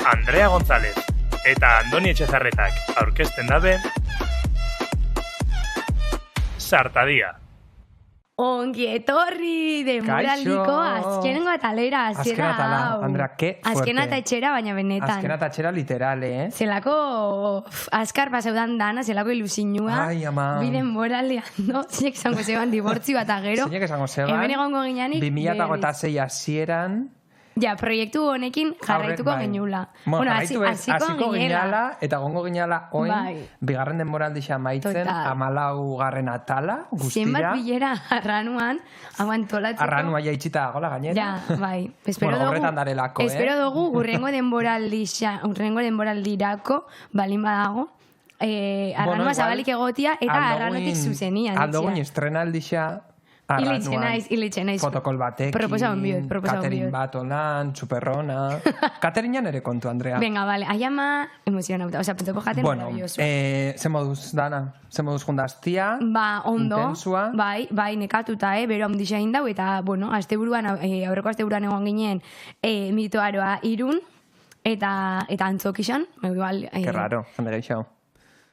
Andrea González eta Andoni Etxezarretak aurkezten dabe Sartadia. Ongi etorri denboraldiko azkenengo atalera, azkena atala, Andrea, que fuerte. Azkena eta etxera, baina benetan. Azkena eta etxera literal, Zelako azkar pasaudan dana, zelako ilusinua. Ai, ama. Bi denboraldean, no? Zinek esango zeban dibortzio eta gero. Zinek esango zeban. Hemen egongo gineanik. 2006 hasieran. Ja, proiektu honekin jarraituko genula. Bueno, hasiko ginala, eta gongo ginala oin, bigarren denboraldixa maitzen, 14. atala, guztira. Zenbat bilera arranuan, hau antolatzeko. Arranua jaitxita gola gainera. Ja, bai. Bueno, horretan darelako, Espero dugu, urrengo denboraldirako, balin badago, arranua zabalik egotia, eta arranotik zuzenian. Aldogun estrenaldixa, Ilitxe naiz. Fotokol batekin, Katerin bat olan, txuperrona. Katerinan ere kontu, Andrea. Venga, vale. Aiama emozionauta. Osa, pentsako jaten maravilloso. Ze moduz, Dana? Ze moduz jundaztia? Ba, ondo. Intensua? Bai, nekatuta, bero handixa indau, eta, bueno, aurreko asteburuan egon ginen mitoaroa Irun, eta antzokixan. Que raro, hande geixau.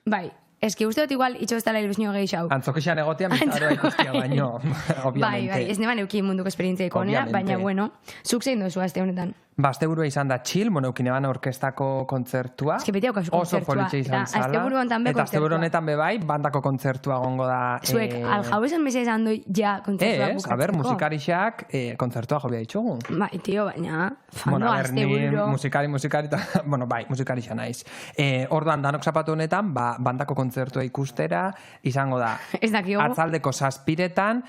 Bai. Ez que uste dut igual itxostala ilusinio geixau. Antzokixan egotia mitaroa ikustia baino, obviamente. Bai, ez neban euki munduko esperientzia ikonea, baina bueno, zuk zein dozu aste honetan. Ba, aste burua izan da chill, eukin eban orkestako kontzertua. Ez que beti haukazu kontzertua. Oso politxe izan zala. Aste buruan tanbe kontzertua. Eta aste buru honetan bebai, bandako kontzertua gongo da. Zuek, aljau esan mese esan doi ja kontzertua bukatzeko. A ber, musikarixak kontzertua jobia ditxugu. Bai, tio, baina, fando aste buru. Musikari, eta, bueno, bai, musikarixa naiz. Orduan, danok zapatu honetan, bandako kontzertua ikustera, izango da. Ez dakiogu. Atzaldeko 7:00,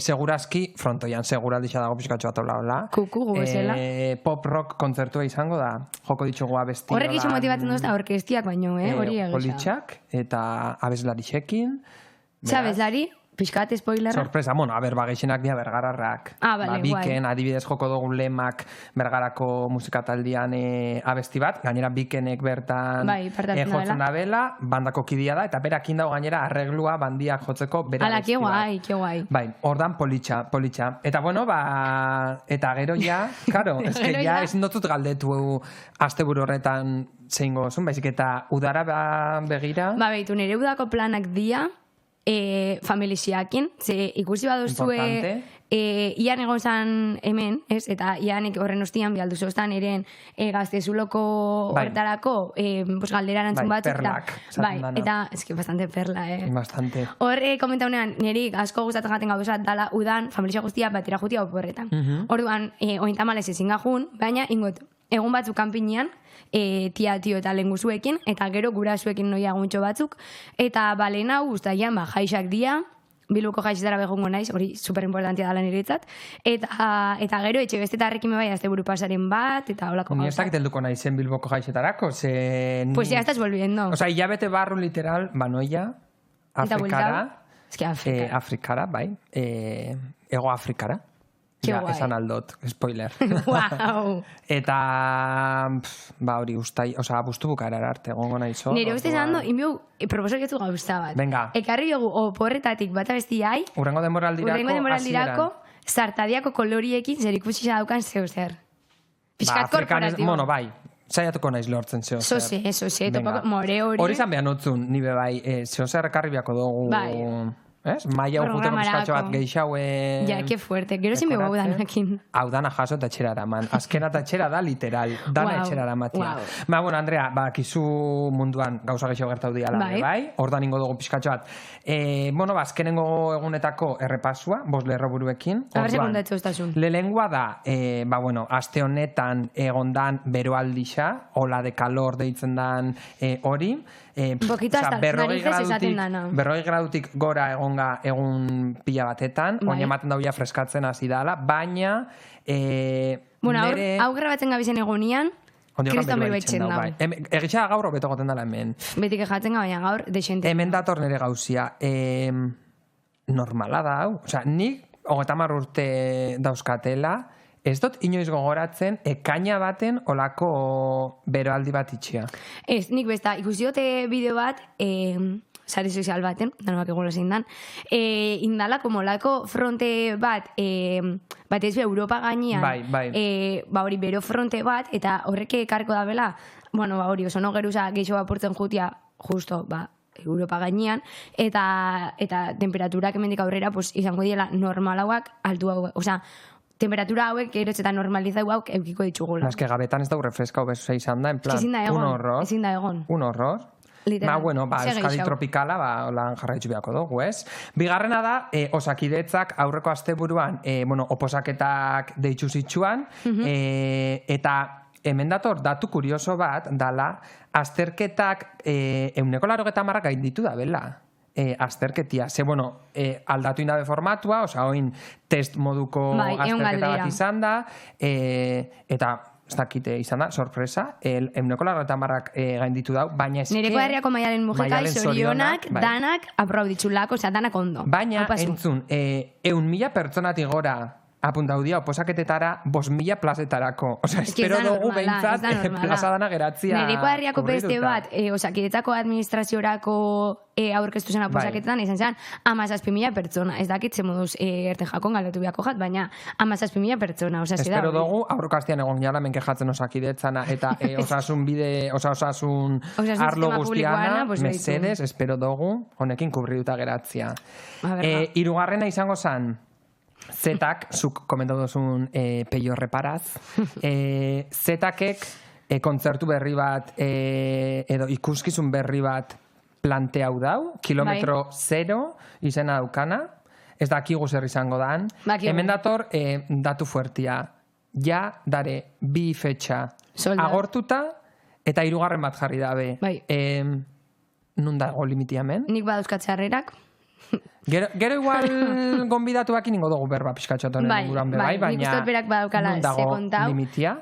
segurazki, frontoian, seguraldixa dago pixkatxo bat hola. Kuku bezala. Pop rock kontzertua izango da, joko ditugu abestia. Horrek iso motibatzen duz da orkestiak baino, hori egisa. Politxak eta abeslarixekin. Abeslari? Piskat, spoilerra? Sorpresa, bageixenak dira bergararrak. Bale, Biken, adibidez joko dugu lemak bergarako musikataldian abesti bat, gainera Bikenek bertan jotzen da bela, bandako kidia da, eta berakin dago gainera arreglua bandiak jotzeko bera abesti bat. Ala, ke guai. Bai, ordan politxa. Eta bueno, eta gero ja, karo, eske ja ez notut galdetu asteburu horretan zeingo zun, baizik eta udara begira. Ba, beitu, nire udako planak dia, familiziakin, ze ikusi baduzue ian egon zan hemen, ez? Eta ianek horren ostian bialdu zoztan eren gaztezuloko hortarako galdera erantzun bat. Perlak. Bai, eta ez que bastante perla, Bastante. Horre komentaunean, niri asko gustatzen jaten gauzat dala udan familizia guztia batera jutia oporretan. Orduan, ointamales ezin gajun, baina ingot, egun batzuk kanpinean, tio eta lenguzuekin, eta gero gurasuekin noia guntxo batzuk, eta balen hau guztaian, jaixak dia, Bilboko jaixetara behongo naiz, hori superimportantia dala niretzat, eta gero etxe bestetarrekin bai azte buru pasaren bat, eta holako gauza. Ni ez dakit helduko naizen Bilboko jaixetarako, Pues ya estás volviendo. O sea, hilabete barru literal, banoia, Afrikara, Afrikara, bai, Ego Afrikara. Ja, esan aldot, spoiler. Wow. Eta, hori bustu bukaerar arte, gongo nahizo. Nire uste zando, inbiu, proposoketu gauza bat. Venga. Ekarri dugu, oporretatik bat abesti hai. Urrengo denboraldirako, Sartadiako koloriekin zer ikusi daukan zeu zer. Piskat korporatibo. Bueno, bai. Zaiatuko naiz lortzen zeo zer. Eso se, topako more hori. Hori zan behan utzun, nibe bai, zeo zer ekarri biako dugu. Bai. ¿Es? Maia ujuteko bizkatxo bat geixaue... Ja, que fuerte. Gero zinbe bau danakin. Hau dana jaso eta etxera eraman. Azkena eta etxera da, literal. Dana etxera eramatia. Bueno, Andrea, kizu munduan gauza geixo gertau diala, bai? Hordan ingo dugu bizkatxo bat. Azkenengo egunetako errepasua, 5 lerroburuekin. A ver, sekundatxo estasun. Lelengua da, aste honetan egondan beroaldixa, ola de calor deitzen dan hori. Poquito hasta narices esaten dana. 40 gradutik gora egun pila batetan, oin ematen dauia freskatzen hasi dala, baina... Hau grabatzen gabizen egunian, kriston beruetxen da. Egitxa gaur hobeto goten dala hemen. Betik ejatzen baina gaur desente. Hemen dator nire gauzia. Normala da, hau. Nik 30 urte dauzkatela, ez dut inoiz gogoratzen ekaina baten olako beroaldi bat itxia. Ez, nik besta, ikusi dute bideo bat, sare sozial baten, danoak egola zein dan, indala, como lako fronte bat, bat ez be, Europa gainean, ba hori bero fronte bat, eta horreke ekarko da bela, bueno, ba hori, oso no geruza geixo bapurtzen jutia, justo, ba, Europa gainean, eta temperaturak hemendik aurrera, pues, izango diela normalauak, altu hau, osea, temperatura hauek geroz eta normalizau hauek eukiko ditugula. Eske gabetan ez da refreskau bezu izan da, en plan, un horror. Ezin da egon. Un horror. Literal. Bueno, Euskadi tropikala, holan jarraitzu beharko dugu, ez? Bigarrena da, Osakidetzak aurreko asteburuan, oposaketak deitzu zitsuan, eta hemen dator datu kurioso bat, dala, azterketak 180 gainditu da, bela? Azterketia. Ze, bueno, aldatu indabe formatua, oza, oin test moduko azterketa bat izan da, eta ez dakite izan da, sorpresa, 180 gainditu dau, baina eske... Nereko herriako Maialen Mujikai zorionak, danak aprobitzulako, oza, danak ondo. Baina, entzun, 1.000 pertsonatik gora apuntau dia oposaketetara 5.000 plazetarako. Osa, espero dugu behintzat plaza dana geratzia. Nereko herriako beste bat, Osakidetzako administraziorako aurkeztu zen oposaketetan, izan zen, 17.000 pertsona. Ez dakit ze moduz erten jakon galdetu biako jat, baina 17.000 pertsona. Espero dugu, aurrekastian egon jala menkejatzen Osakidetzana, eta osasun bide, osasun arlo guztiana, mesedes, espero dugu, honekin kubriduta geratzia. Hirugarrena izango zen, Zetak, zuk komentatu duzun peio reparaz, Zetakek kontzertu berri bat edo ikuskizun berri bat planteau dau, kilometro 0 izena daukana, ez dakigu zer izango dan. Hemen dator datu fuertia, ja dare 2 fetxa agortuta eta 3 bat jarri dabe. Nun dago limitia hemen? Nik badauzkatzearrerak. Gero igual gonbidatuak ingo dugu berba pixkatxotonen inguruan bebai, baina nik ustot berak badaukala ze kontau,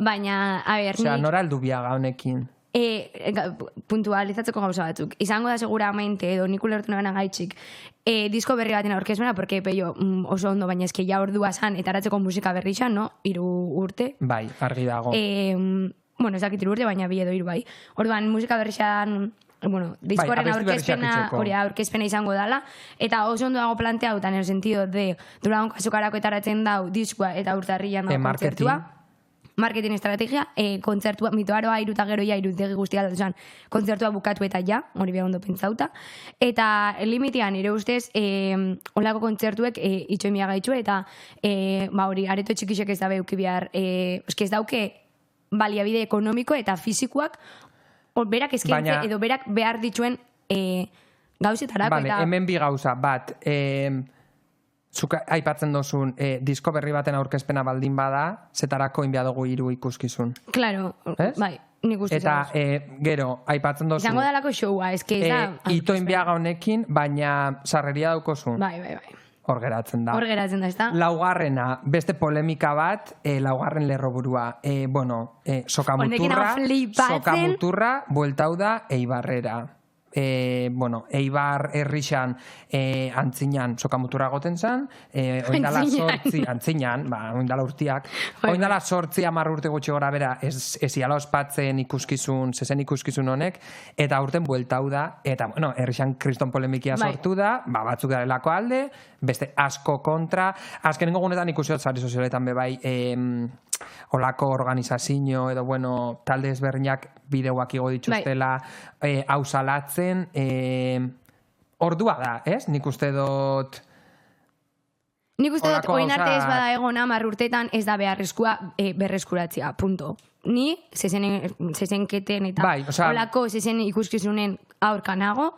baina, a ber, osea, nora aldu biaga honekin? Puntualizatzeko gauza batzuk. Izango da seguramente, edo nik ulertu nebena gaitxik, disko berri baten aurkezmena, porque peio oso ondo, baina eske ja ordua zan, eta aratzeko musika berri zan, no? 3 urte. Bai, argi dago. Bueno, ez dakit 3 urte, baina 2 edo 3 bai. Orduan, musika berri zan... Bueno, diskoaren aurkezpena izango dala, eta oso ondo dago planteautan, en el sentido de Duragon kasukarako etaratzen dau diskoa eta urtarrian kontzertua, marketing estrategia, kontzertua, mitoaroa iruta gero ja irutegi guztia da, kontzertua bukatu eta ja, hori beha ondo pentsauta, eta limitean, ere ustez, olako kontzertuek itxoimia gaitxu, eta hori, areto txikisek ez da beuki behar, ez dauke baliabide ekonomiko eta fizikoak, berak eskaintze edo berak behar dituen gauzetarako. Vale, hemen bi gauza, bat, zuk aipatzen dozun disko berri baten aurkezpena baldin bada, zetarako inbia dugu 3 ikuskizun. Claro, bai, nik uste eta gero, aipatzen dozun... Izango dalako showa, eske ez da... Ito inbiaga honekin, baina sarreria daukozun. Bai. Hor geratzen da. Ez da? Laugarrena, beste polemika bat, laugarren lerroburua. Sokamuturra, bueltau da Eibarrera. Eibar herrixan antzinan sokamuturra goten zan, oindala sortzi, antzinan, oindala urtiak, oindala sortzi 10 urte gutxi gora bera, ez iala ospatzen ikuskizun, zezen ikuskizun honek, eta urten bueltau da, eta, herrixan kriston polemikia sortu da, batzuk darelako alde, beste asko kontra, azkenengo gunetan ikusiot sare sozialetan bebai, olako organizazio edo, talde ezberdinak bideuak igo dituztela hau salatzen, ordua da, ez? Nik uste dut... Oin arte ez bada egon 10 urtetan ez da beharrezkoa berreskuratzea, punto. Ni, zezenketen eta olako zezen ikuskizunen aurkanago,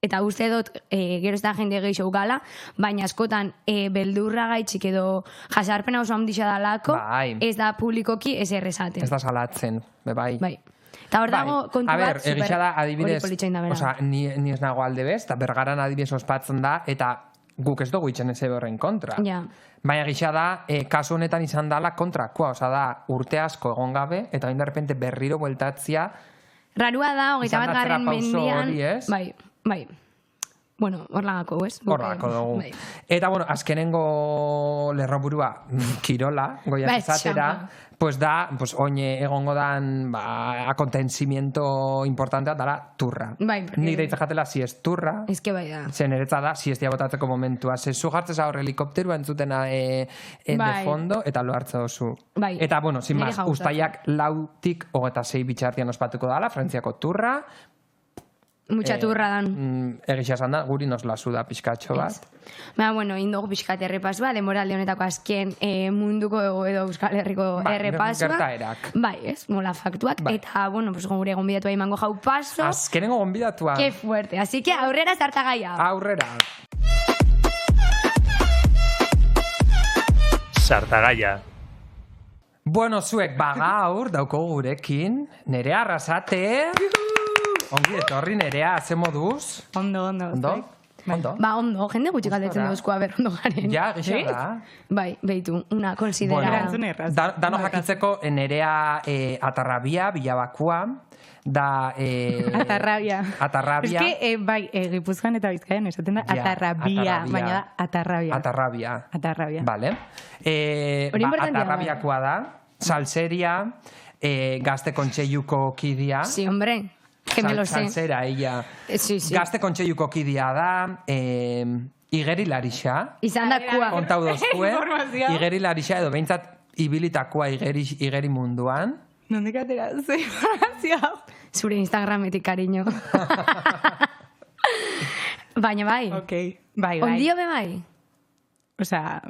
eta uste dut gero ez da jende gehiago gala, baina askotan beldurra gaitxik edo jasarpena oso handixa dalako, ez da publikoki ez errezaten. Ez da salatzen, bai. Eta hor dago kontu bat hori politxain da bera. Osa, ni ez nago alde bez, eta bergaran adibidez ospatzen da, eta guk ez dugu itxen ez horren kontra. Baina gisa da, kasu honetan izan dala kontrakoa, osa da, urte asko egon gabe, eta hain derrepente berriro bueltatzia. Rarua da, 21. mendian. Bai. bueno, horlagako, ez? Horlagako dugu. Eta, bueno, azkenengo lerroburua kirola, goiaz esatera, pues da, pues oine egongo dan, akontensimiento importantea dala turra. Nik deitza jatela, si ez turra, zen eretza da, si ez diabotatzeko momentua. Ze zu jartzez aurre helikopterua entzutena de fondo, eta lo hartze dozu. Eta, bueno, sin más, ustaiak 4tik 26 bitxartian ospatuko dala, Frantziako turra. Mucha turra dan. Egisa esan da, guri nos la suda pixkatxo bat. Bueno, indogu pixkat errepasua, demoralde honetako azken munduko edo Euskal Herriko errepasua. Gertaerak. Ez, mola faktuak. Eta, bueno, pues gure gonbidatua imango jau paso. Azkenengo gonbidatua. Qué fuerte. Así que aurrera Zartagaia. Aurrera. Zartagaia. Bueno, zuek gaur dauko gurekin, Nerea Arrasate. Ongi etorri, Nerea, ze moduz? Ondo. Ondo, jende gutxi galdetzen duzkoa ber ondo garen. Ja, gisa da. Beitu, una konsidera. Dano jakitzeko Nerea Atarrabia, Bilabakua, da... Atarrabia. Es que, Gipuzkoan eta Bizkaian esaten da Atarrabia, baina da Atarrabia. Atarrabia. Vale. Atarrabiakoa da, salseria, Gazte Kontseiluko kidea. Sí, hombre. Que me lo sé. Salsera, ella. Sí. Gazte Kontseiluko kidea da, Igeri Larixa. Izan da kua. Kontau dozkue. Igeri Larixa edo behintzat ibilitakoa Igeri munduan. Nondik atera, ze informazio. Zure Instagrametik, cariño. Baina bai. Ok, bai. Ondio be bai. Osea...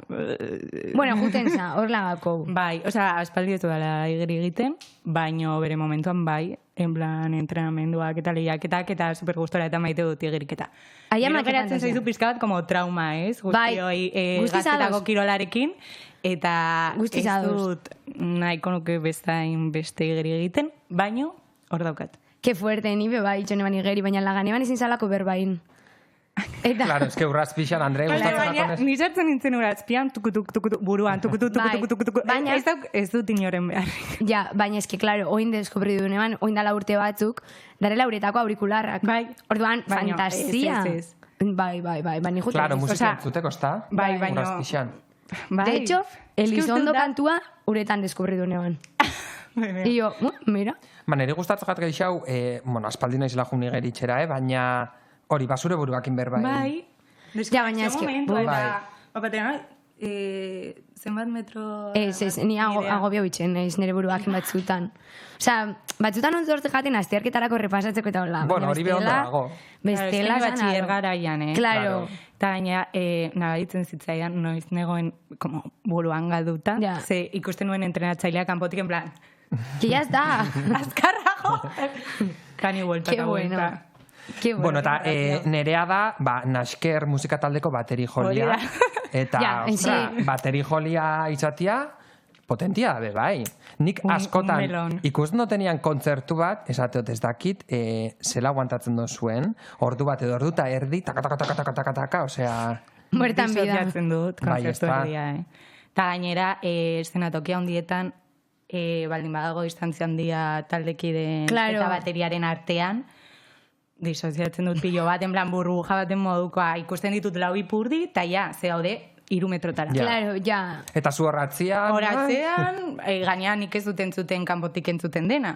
Bueno, jutenza, hor lagako. Bai, osea, aspaldietu dala Igeri egiten, baino bere momentuan bai, en plan, entrenamenduak eta lehiaketak eta supergustora eta maite dut Igeriketa. Gero geratzen zaizu pizka bat como trauma, ez? Guztioi gaztetako kirolarekin. Eta ez dut nahiko nuke bestain beste Igeri egiten, baino hor daukat. Que fuerte, ni bai, itxone ban Igeri, baina laganean izin zalako berbain. Claro, es que urrazpixan, Andre, gustatzen jakonez. Ni sartzen nintzen urrazpian, buruan, baina ez dut inoren behar. Ja, baina es que, claro, oin deskubridu dunean, oin dala urte batzuk, darela uretako aurikularrak. Bai. Orduan, fantasia. Bai, baina juten. Claro, musika entzuteko, ezta? Bai, baina... Urrazpixan. De hecho, Elizondo kantua uretan deskubridu dunean. Y yo, mira. Nire gustatzen jatka dixau, aspaldi naiz lajun Igeritxera, baina... Hori, basure buruakin berbai. Bai. Ja, baina eske... Zenbat metro... ni agobio bitxen, nire buruakin batzutan. Osea, batzutan ontzorte jaten astearketarako repasatzeko eta hola. Bueno, hori behondo dago. Bestela zan batxier garaian, Claro. Eta gaina, nabaritzen zitzaidan, noiz negoen buruan galduta. Ze ikusten nuen entrenatzailea kanpotik en plan... Que ya está. Azkarrago. Kani vuelta eta vuelta. Bueno, eta Nerea da, Nasker musika taldeko bateri jolia. Eta, bateri jolia izatia, potentia da, bai. Nik askotan, ikusten dutenian kontzertu bat, esateot ez dakit, zela aguantatzen dozuen, ordu bat edo ordu eta erdi, taka, osea... Muertan bida. Disoziatzen dut, kontzertu erdia, Eta gainera, eszenatokia hondietan, baldin badago distantzia handia taldekideen eta bateriaren artean, disoziatzen dut pilo bat, en plan burbuja baten modukoa, ikusten ditut lau ipurdi, eta ja, ze gaude, 3 metrotara. Claro, ja. Eta zu horratzean... Horratzean, gainean nik ez dut entzuten kanpotik entzuten dena.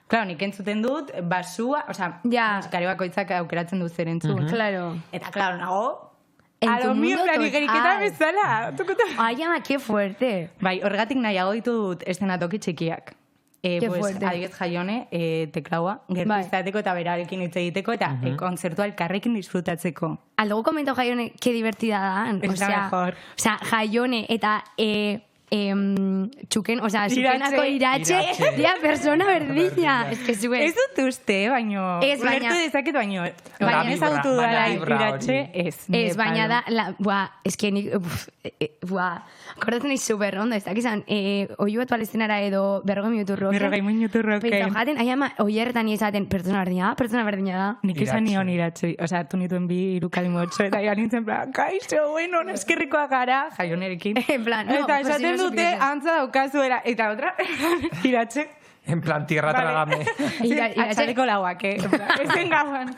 Claro, nik entzuten dut, basua, osea, musikari bakoitzak aukeratzen dut zer entzun. Claro. Eta, claro, nago, alo mi plan Igeriketa bezala. Ai, ama, que fuerte. Bai, horregatik nahiago ditut eszenatoki txikiak. Adibet Jaione, teklaua, gertu izateko eta berarekin hitz egiteko eta kontzertua elkarrekin disfrutatzeko. Algo comento Jaione, que divertida dan. Osea, Jaione eta txuken, osea, txukenako iratxe, dia persona berdina. Ez dut uste, baino, ulertu dezaket, baino, baina ez autu dara iratxe, ez. Ez, baina da, ez que nik, akordatzen eiz super ondo, ez dakizan, oiu bat palestinara edo berrogei minuturro. Berrogei minuturro, Pentsa, jaten, ahi ama, oierretan izaten, pertsona berdina da. Nik izan nion iratxe, osea, tu nituen bi irukalimotxo, eta ja nintzen, kaixo, bueno, neskerrikoa gara, Jaionerekin. En plan, no, eta esaten dute, antza daukazuera, eta otra, iratxe. En plan, tierra trágame. Atxaleko lauak, ezen gauan.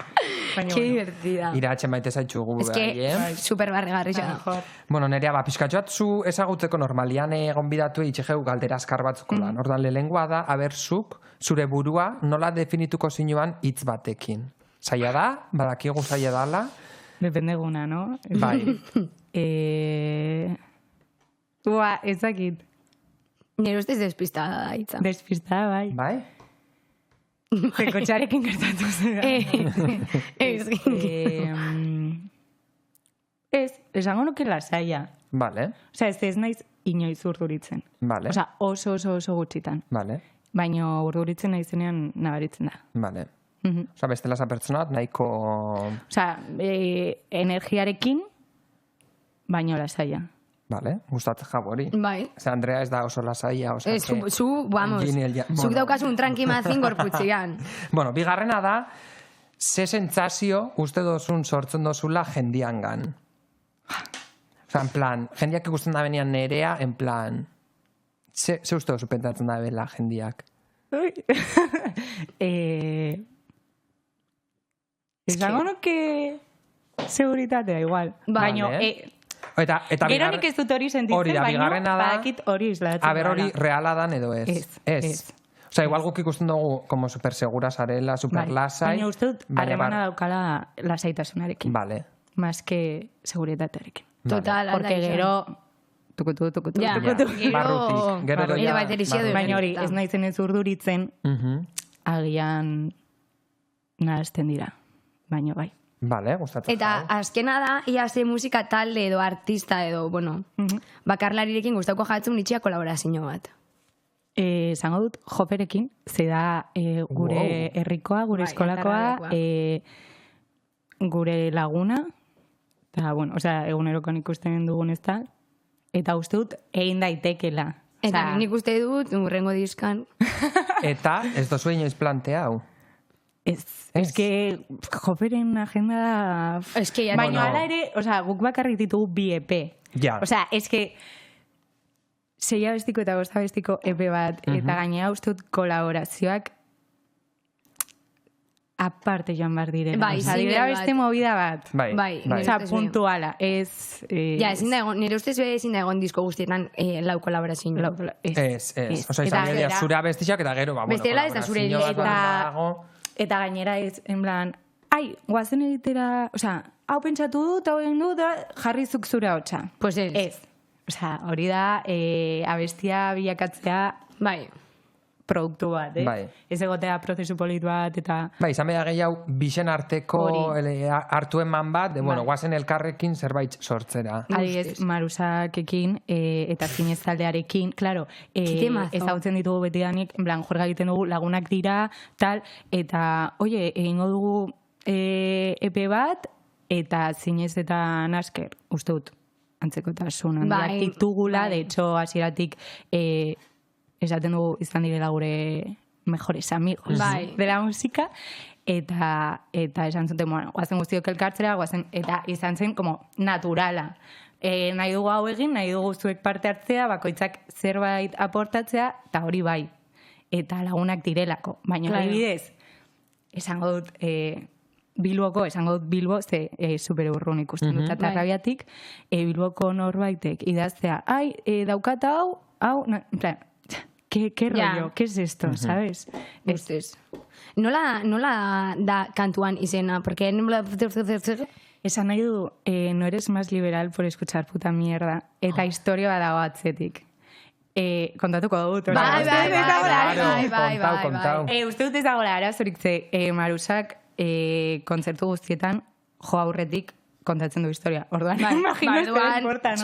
Qué divertida. Iratxe maite zaitxugu. Es que super barregarri da. Bueno, Nerea, pixkatxoat zu ezagutzeko normalian egon bidatu itxegeu galdera askar batzuko lan. Ordan lehengoa da, aberzuk, zure burua nola definituko zinuan hitz batekin. Zaila da, badakigu zaila dala. Dependeguna, no? Bai. Ezakit. Nire ustez despistada da hitza. Despistada, bai. Bai? Zekotxarekin gertatu zera. Esango nuke lasaia. Vale. Osea, ez naiz inoiz urduritzen. Vale. Osea, oso gutxitan. Vale. Baina urduritzen naizenean nabaritzen da. Vale. Osea, bestela esa pertsona nahiko... Osea, energiarekin, baino lasaia. Vale, gustatzen jabori. Bai. Ose, Andrea ez da oso lasaia. Zuk daukazu un tranqui mazin gorputzian. Bueno, bigarrena da, ze sentsazio uste dozun sortzen dozula jendiangan. Osea, en plan, jendiak ikusten da benian Nerea, en plan, ze uste dozu pentatzen da bela jendiak? Esango nuke seguritatea igual. Baina, eta gero nik ez dut hori sentitzen, baina badakit hori islatzen. Aber hori reala dan edo ez? Ez. Osea, igual guk ikusten dugu como super segura zarela, super lasai. Baina uste dut harremana daukala lasaitasunarekin. Vale. Más que seguritatearekin. Total, porque gero... Tukutu. Barrutik. Baina hori, ez naizen ez urduritzen, agian nahazten dira. Baina bai. Vale, gustatzen. Eta azkena da, ia ze musika talde edo artista edo, bueno, bakarlarirekin gustauko jatzen nitxia kolaborazio bat. Zango dut, Joperekin, ze da gure herrikoa, gure eskolakoa, gure laguna, eta, bueno, osea, egunerokoan ikusten dugun ez da, eta uste dut, egin daitekela. Eta nik uste dut, urrengo diskan. Eta, ez dozu inoiz planteau? Ez que Joperen agenda... Baina ala ere, osea, guk bakarrik ditugu bi EP. Ja. Osea, ez que 6 abestiko eta 5 abestiko EP bat, eta gainera uste dut kolaborazioak aparte joan bar direla. Bai, osea, direla beste movida bat. Bai. Osea, puntuala. Ja, ezin da egon, nire ustez ezin da egon disko guztietan lau kolaborazio. Ez. Osea, izan dira zure abestixak eta gero, ba, bueno, bestela ez da zure eta gainera ez, en plan, guazen egitera, osea, hau pentsatu dut, hau egin dut, jarrizuk zure hotxa. Pues ez. Osea, hori da, abestia bilakatzea, bai, produktu bat, Bai. Ez egotea prozesu polit bat, eta... Bai, izan behar gehiago, bixen arteko hartu eman bat, bueno, guazen elkarrekin zerbait sortzera. Adibidez, Marusakekin, eta zinez taldearekin, klaro, ezagutzen ditugu betidanik, en plan, jorga egiten dugu, lagunak dira, tal, eta, oie, egingo dugu EP bat, eta zinez eta nasker, uste dut, antzekotasun handiak ditugula, de hecho, hasieratik esaten dugu izan direla gure mejores amigos de la música, eta esan zuten, bueno, guazen guztiok elkartzera, eta izan zen como naturala. Nahi dugu hau egin, nahi dugu zuek parte hartzea, bakoitzak zerbait aportatzea, eta hori bai. Eta lagunak direlako. Baina adibidez, esango dut Bilbo, ze super urrun ikusten dut atarrabiatik, Bilboko norbaitek idaztea, daukat hau, en plan, ¿Qué rollo? ¿Qué es esto? ¿Sabes? Nola da kantuan izena? Porque... Esan nahi du, no eres más liberal por escuchar puta mierda. Eta historia badago atzetik. Kontatuko dut. Bai. Uste dut ez dagoela arazorik ze Marusak kontzertu guztietan jo aurretik kontatzen du historia. Orduan, imagino ez da importa, no?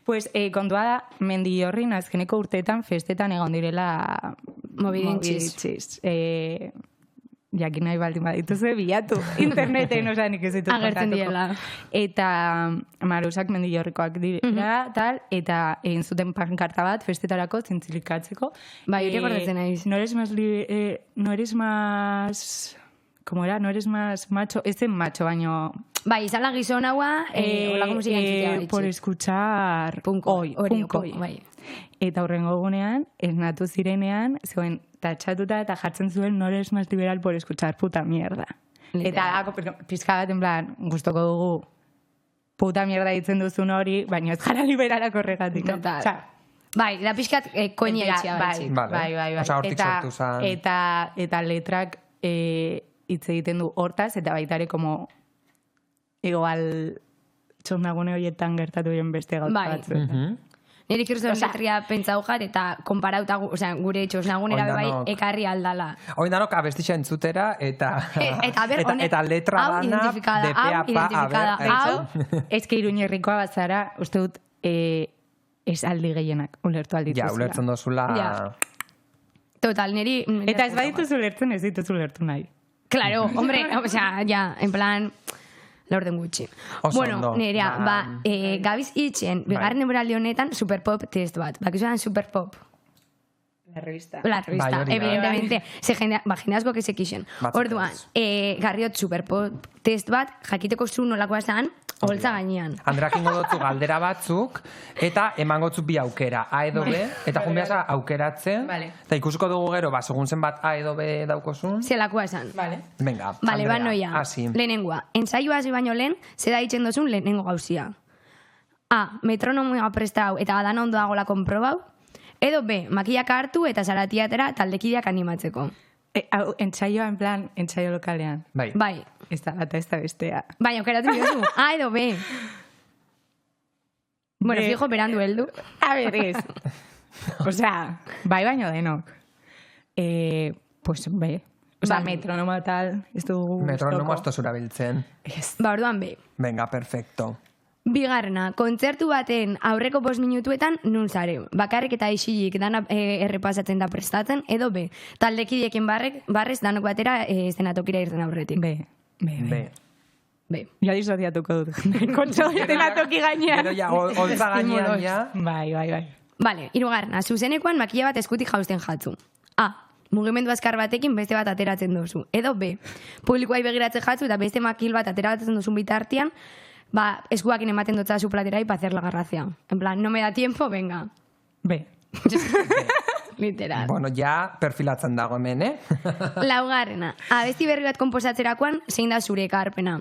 Pues kontua da, Mendillorrin azkeneko urteetan festetan egon direla mobidintxiz. Jakin nahi baldin badituzu bilatu interneten, osa nik ez ditut agertzen diela. Eta Marusak Mendillorrikoak dira, tal, eta egin zuten pankarta bat festetarako zintzilikatzeko. Bai, hori gordetzen naiz. No eres más... ¿Cómo era? No eres más macho. Ez zen macho, baino... Bai, izan la gizon haua, holako musika entzitea hori. Por escuchar... Punko. Punko. Bai. eta horrengo egunean, esnatu zirenean, zegoen tatxatuta eta jartzen zuen no eres más liberal por escuchar puta mierda. Eta pizka bat, en plan, gustoko dugu puta mierda ditzen duzun hori, baina ez gara liberalak horregatik. Total. Bai, da pixkat koña itxia. Bai. Osa, hortik sortu zan. Eta letrak hitz egiten du hortaz, eta baitare como igual txosnagune horietan gertatu bien beste gauza batzuetan. Nire kiruzon letria pentsau jat, eta komparauta, gure txosnagunera bai ekarri aldala. Oin danok abestitxa entzutera, eta letra dana, depea pa, hau, ezke Iruñerrikoa batzara, uste dut, ez aldi gehienak, ulertu aldituzula. Ja, ulertzen dozula. Total, niri... Eta ez badituz ulertzen, ez dituz ulertu nahi. Claro, hombre, o sea, ya, en plan... La orden gutxi. Bueno, nerea, gabiz itxen, bigarren denboraldi honetan, Superpop test bat. Bakizuan Superpop. La revista, evidentemente. Jende asko que se kixen. Orduan, garriot Superpop test bat, jakiteko zu nolakoa zan, holtza gainean. Andreak ingo dutzu galdera batzuk, eta emango bi aukera, A edo B, eta junbiaza aukeratzen, eta ikusiko dugu gero, segun zen bat A edo B daukozun. Zelakoa esan. Venga, Andrea, ba noia. Lehenengoa, ensaioa hasi baino lehen, zeda ditzen dozun lehenengo gauzia. A, metronomoa prestau eta adana ondo dagoela konprobau, edo B, makiak hartu eta zaratiatera taldekideak animatzeko. Entsaioa, en plan, entsaio lokalean. Bai. Ez da bata, ez da bestea. Bai, aukeratu diozu. A edo B. Bueno, fijo, berandu heldu. A ver, ez. Osea, bai baino denok. Pues B. Osea, metronoma tal, ez dugu... Metronoma ez tozura biltzen. Ba, orduan B. Venga, perfecto. Bigarrena, kontzertu baten aurreko 5 minutuetan nun zare. Bakarrik eta isilik dana errepasatzen da prestatzen, edo B. Taldekidiekin barrez danok batera estenatokira irten aurretik. B. Ja disodiatuko dut. Kontxo estenatoki gainean. Pero ja, holtza gainean, ja. Bai. Vale, 3. Zuzenekoan makilla bat eskutik jausten jatzu. A. Mugimendu azkar batekin beste bat ateratzen duzu. Edo B. Publikoai begiratzen jatzu eta beste makil bat ateratzen duzun bitartian, eskuakin ematen dutza zu platera y pa hacer la garracia. En plan, no me da tiempo, venga. B. Literal. Bueno, ja perfilatzen dago hemen, eh? 4. Abesti berri bat konposatzerakoan zein da zure ekarpena.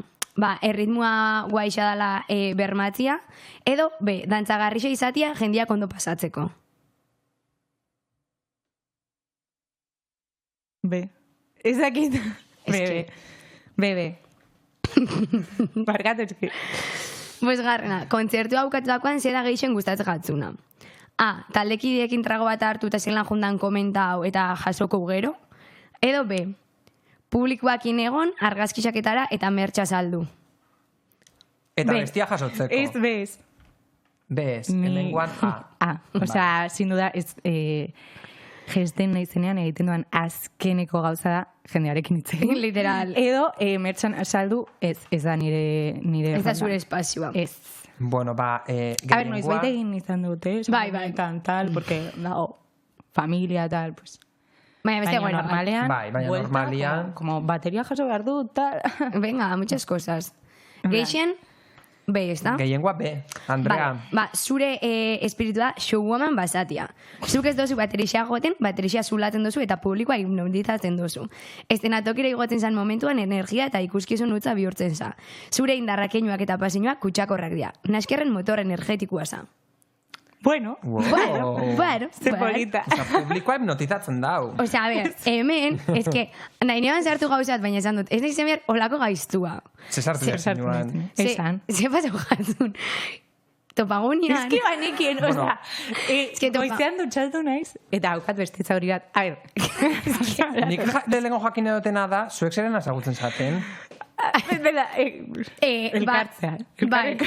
Erritmoa guaixa dela bermatzia, edo B. Dantzagarrixa izatia jendiak ondo pasatzeko. B. Ez dakit. B. Barkatu etxiki. Pues garrena, kontzertu haukatutakoan zeda geixen gustatzen jatzuna. A. Taldekidiekin trago bat hartu eta zelan jundan komentau eta jasoko gero. Edo B. Publikoakin egon, argazkixaketara eta mertxa saldu. Eta bestia jasotzeko. Ez bez. Bez, hemengoan A. Osea, sin duda, gesten nahi zenean egiten duan azkeneko gauza da jendearekin itzen. Literal. Edo, mertxan saldu, ez da nire... Ez da zure espazioa. Ez. Bueno, gehiengoa... A ver, noiz baita egin izan dute, bai. Tal, porque, familia, tal, pues... Baina normalean... Baina normalean... Como bateria jaso behar du, tal... Venga, muchas cosas. Geixen... B, ez da? Gehiengoa B, Andrea. Zure espiritua showwoman basatia. Zuk ez dozu baterixia joten, baterixia zulatzen dozu eta publikoa hipnotizatzen dozu. Estenatokira igotzen zan momentuan energia eta ikuskizun utza bihurtzen za. Zure indarrakeinoak eta pasiñoak kutsakorrak dira. Naskerren motor energetikoa za. Bueno. Ze polita. Osa, publikoa hipnotizatzen dau. Osa, a ver, hemen, ez que, nahi neban zartu gauzat, baina esan dut, ez nahi zemer olako gaiztua. Ze sartu zinuan. Ze pasau jatzun. Topagunian. Ez ki banikien, osa, goizean dutxatu naiz, eta haukat bestitza hori bat, a ver. Nik lehenko jakin edotena da, zuek zeren azagutzen zaten. Elkartzea. Bai.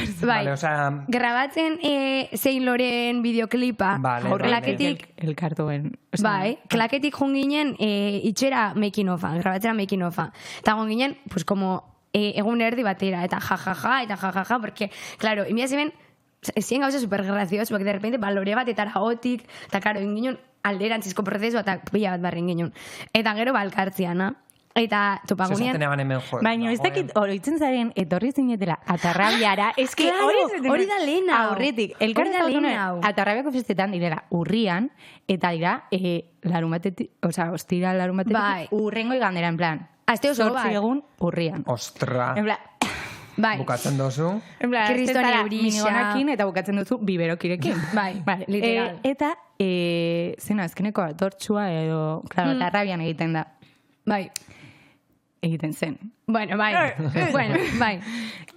Grabatzen zein loren bideoklipa. Klaketik... Elkartuen. Bai, klaketik junginen itxera making ofa, grabatzera making ofa. Eta junginen, pues como egun erdi batera, eta jajaja, porque, claro, imia zemen, zien gauza super gracioso, porque de repente, lore bat eta ragotik, eta, claro, inginen alderantzizko prozesu, eta pila bat barren ginen. Eta gero, elkartziana. Eta topagunean... Zesaten eban hemen jo. Baina ez dakit oroitzen zaren etorri zinetela atarrabiara. Ez que hori da lehen hau. Aurretik. Elkarren atarrabiako festetan direla urrian, eta dira larumatetik, oza, ostira larumatetik urrengo igandera, en plan. Azte oso bat. 8 egun urrian. Ostra. En plan... Bukatzen dozu. En plan, Kriston eurisa. Minigonakin eta bukatzen duzu biberokirekin. Literal. Eta, zena, azkeneko atortxua edo, klaro, atarrabian egiten da. Egiten zen. Bueno, bai.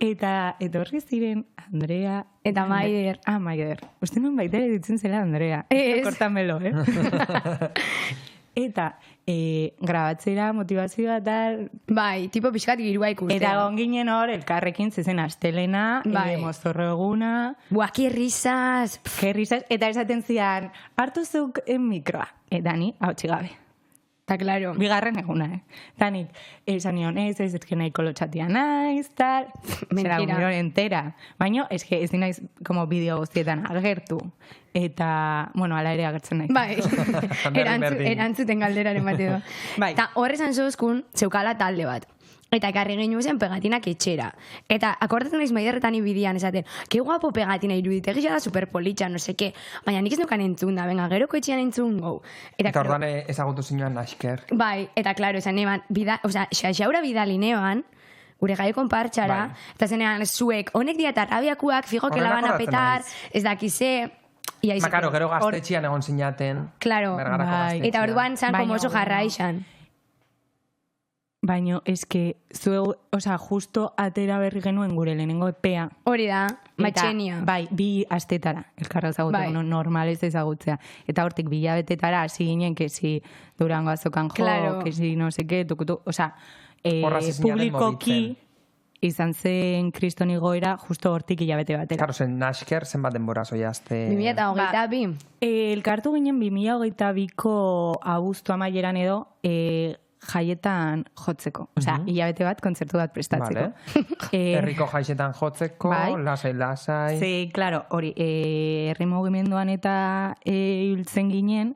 Eta horri ziren Andrea... Eta Maider. Maider. Uste nuen baita editzen zela Andrea. Kortamelo, Eta grabatzera, motivazioa tal... Bai, tipo pixkat girua ikustea. Eta gonginen hor, elkarrekin zezen astelena, mozorro eguna... Buah, que risas! Que risas, eta esaten zian, hartu zuk mikroa. Eta ni, hau txigabe. Eta, klaro. Bigarren eguna, Eta nik, esan nion, ez nahiko lotxatia naiz, tal... Mentira. Zera, unión entera. Baina, ez dinaiz, como bideo guztietan agertu. Eta, bueno, ala ere agertzen nahi. Bai, erantzuten galderaren bat edo. Eta horrezan zozkun, zeukala talde bat. Eta ekarri gehiago zen pegatinak etxera. Eta akordatzen naiz Maiderretan ibidian esaten, que guapo pegatina irudite, gizara superpolitxa, no seke. Baina nik ez nukan entzun da, venga, geroko etxean entzun gau. Eta orduan ezagutu zinuan Nasker. Bai, eta klaro, esan eban, xaura bidalineoan, gure jaio konpartxara, eta zenean zuek, honek dira eta rabiakuak, figo que la van a petar, ez dakize... Makaro, gero gaztetxian egon zinaten. Claro, eta orduan zan como oso jarra izan. Baina, eske, zuegu, oza, justo atera berri genuen gure lehenengo epea. Hori da, matxenia. Bai, 2 astetara, elkarra ezagutzen, normal ez ezagutzea. Eta hortik, 2 hilabetetara, hasi ginen, kesi Durango azokan jo, kesi no seke, tukutu, oza, publikoki izan zen Kriston igoera, justo hortik hilabete batera. Karo, zen Nasker, zenbat denbora zoiazte... 2022. Elkartu ginen 2022ko abuztu amaieran edo, jaietan jotzeko. Osea, hilabete bat, kontzertu bat prestatzeko. Herriko jaietan jotzeko, lasai. Ze, klaro, hori, herri mugimenduan eta hiltzen ginen,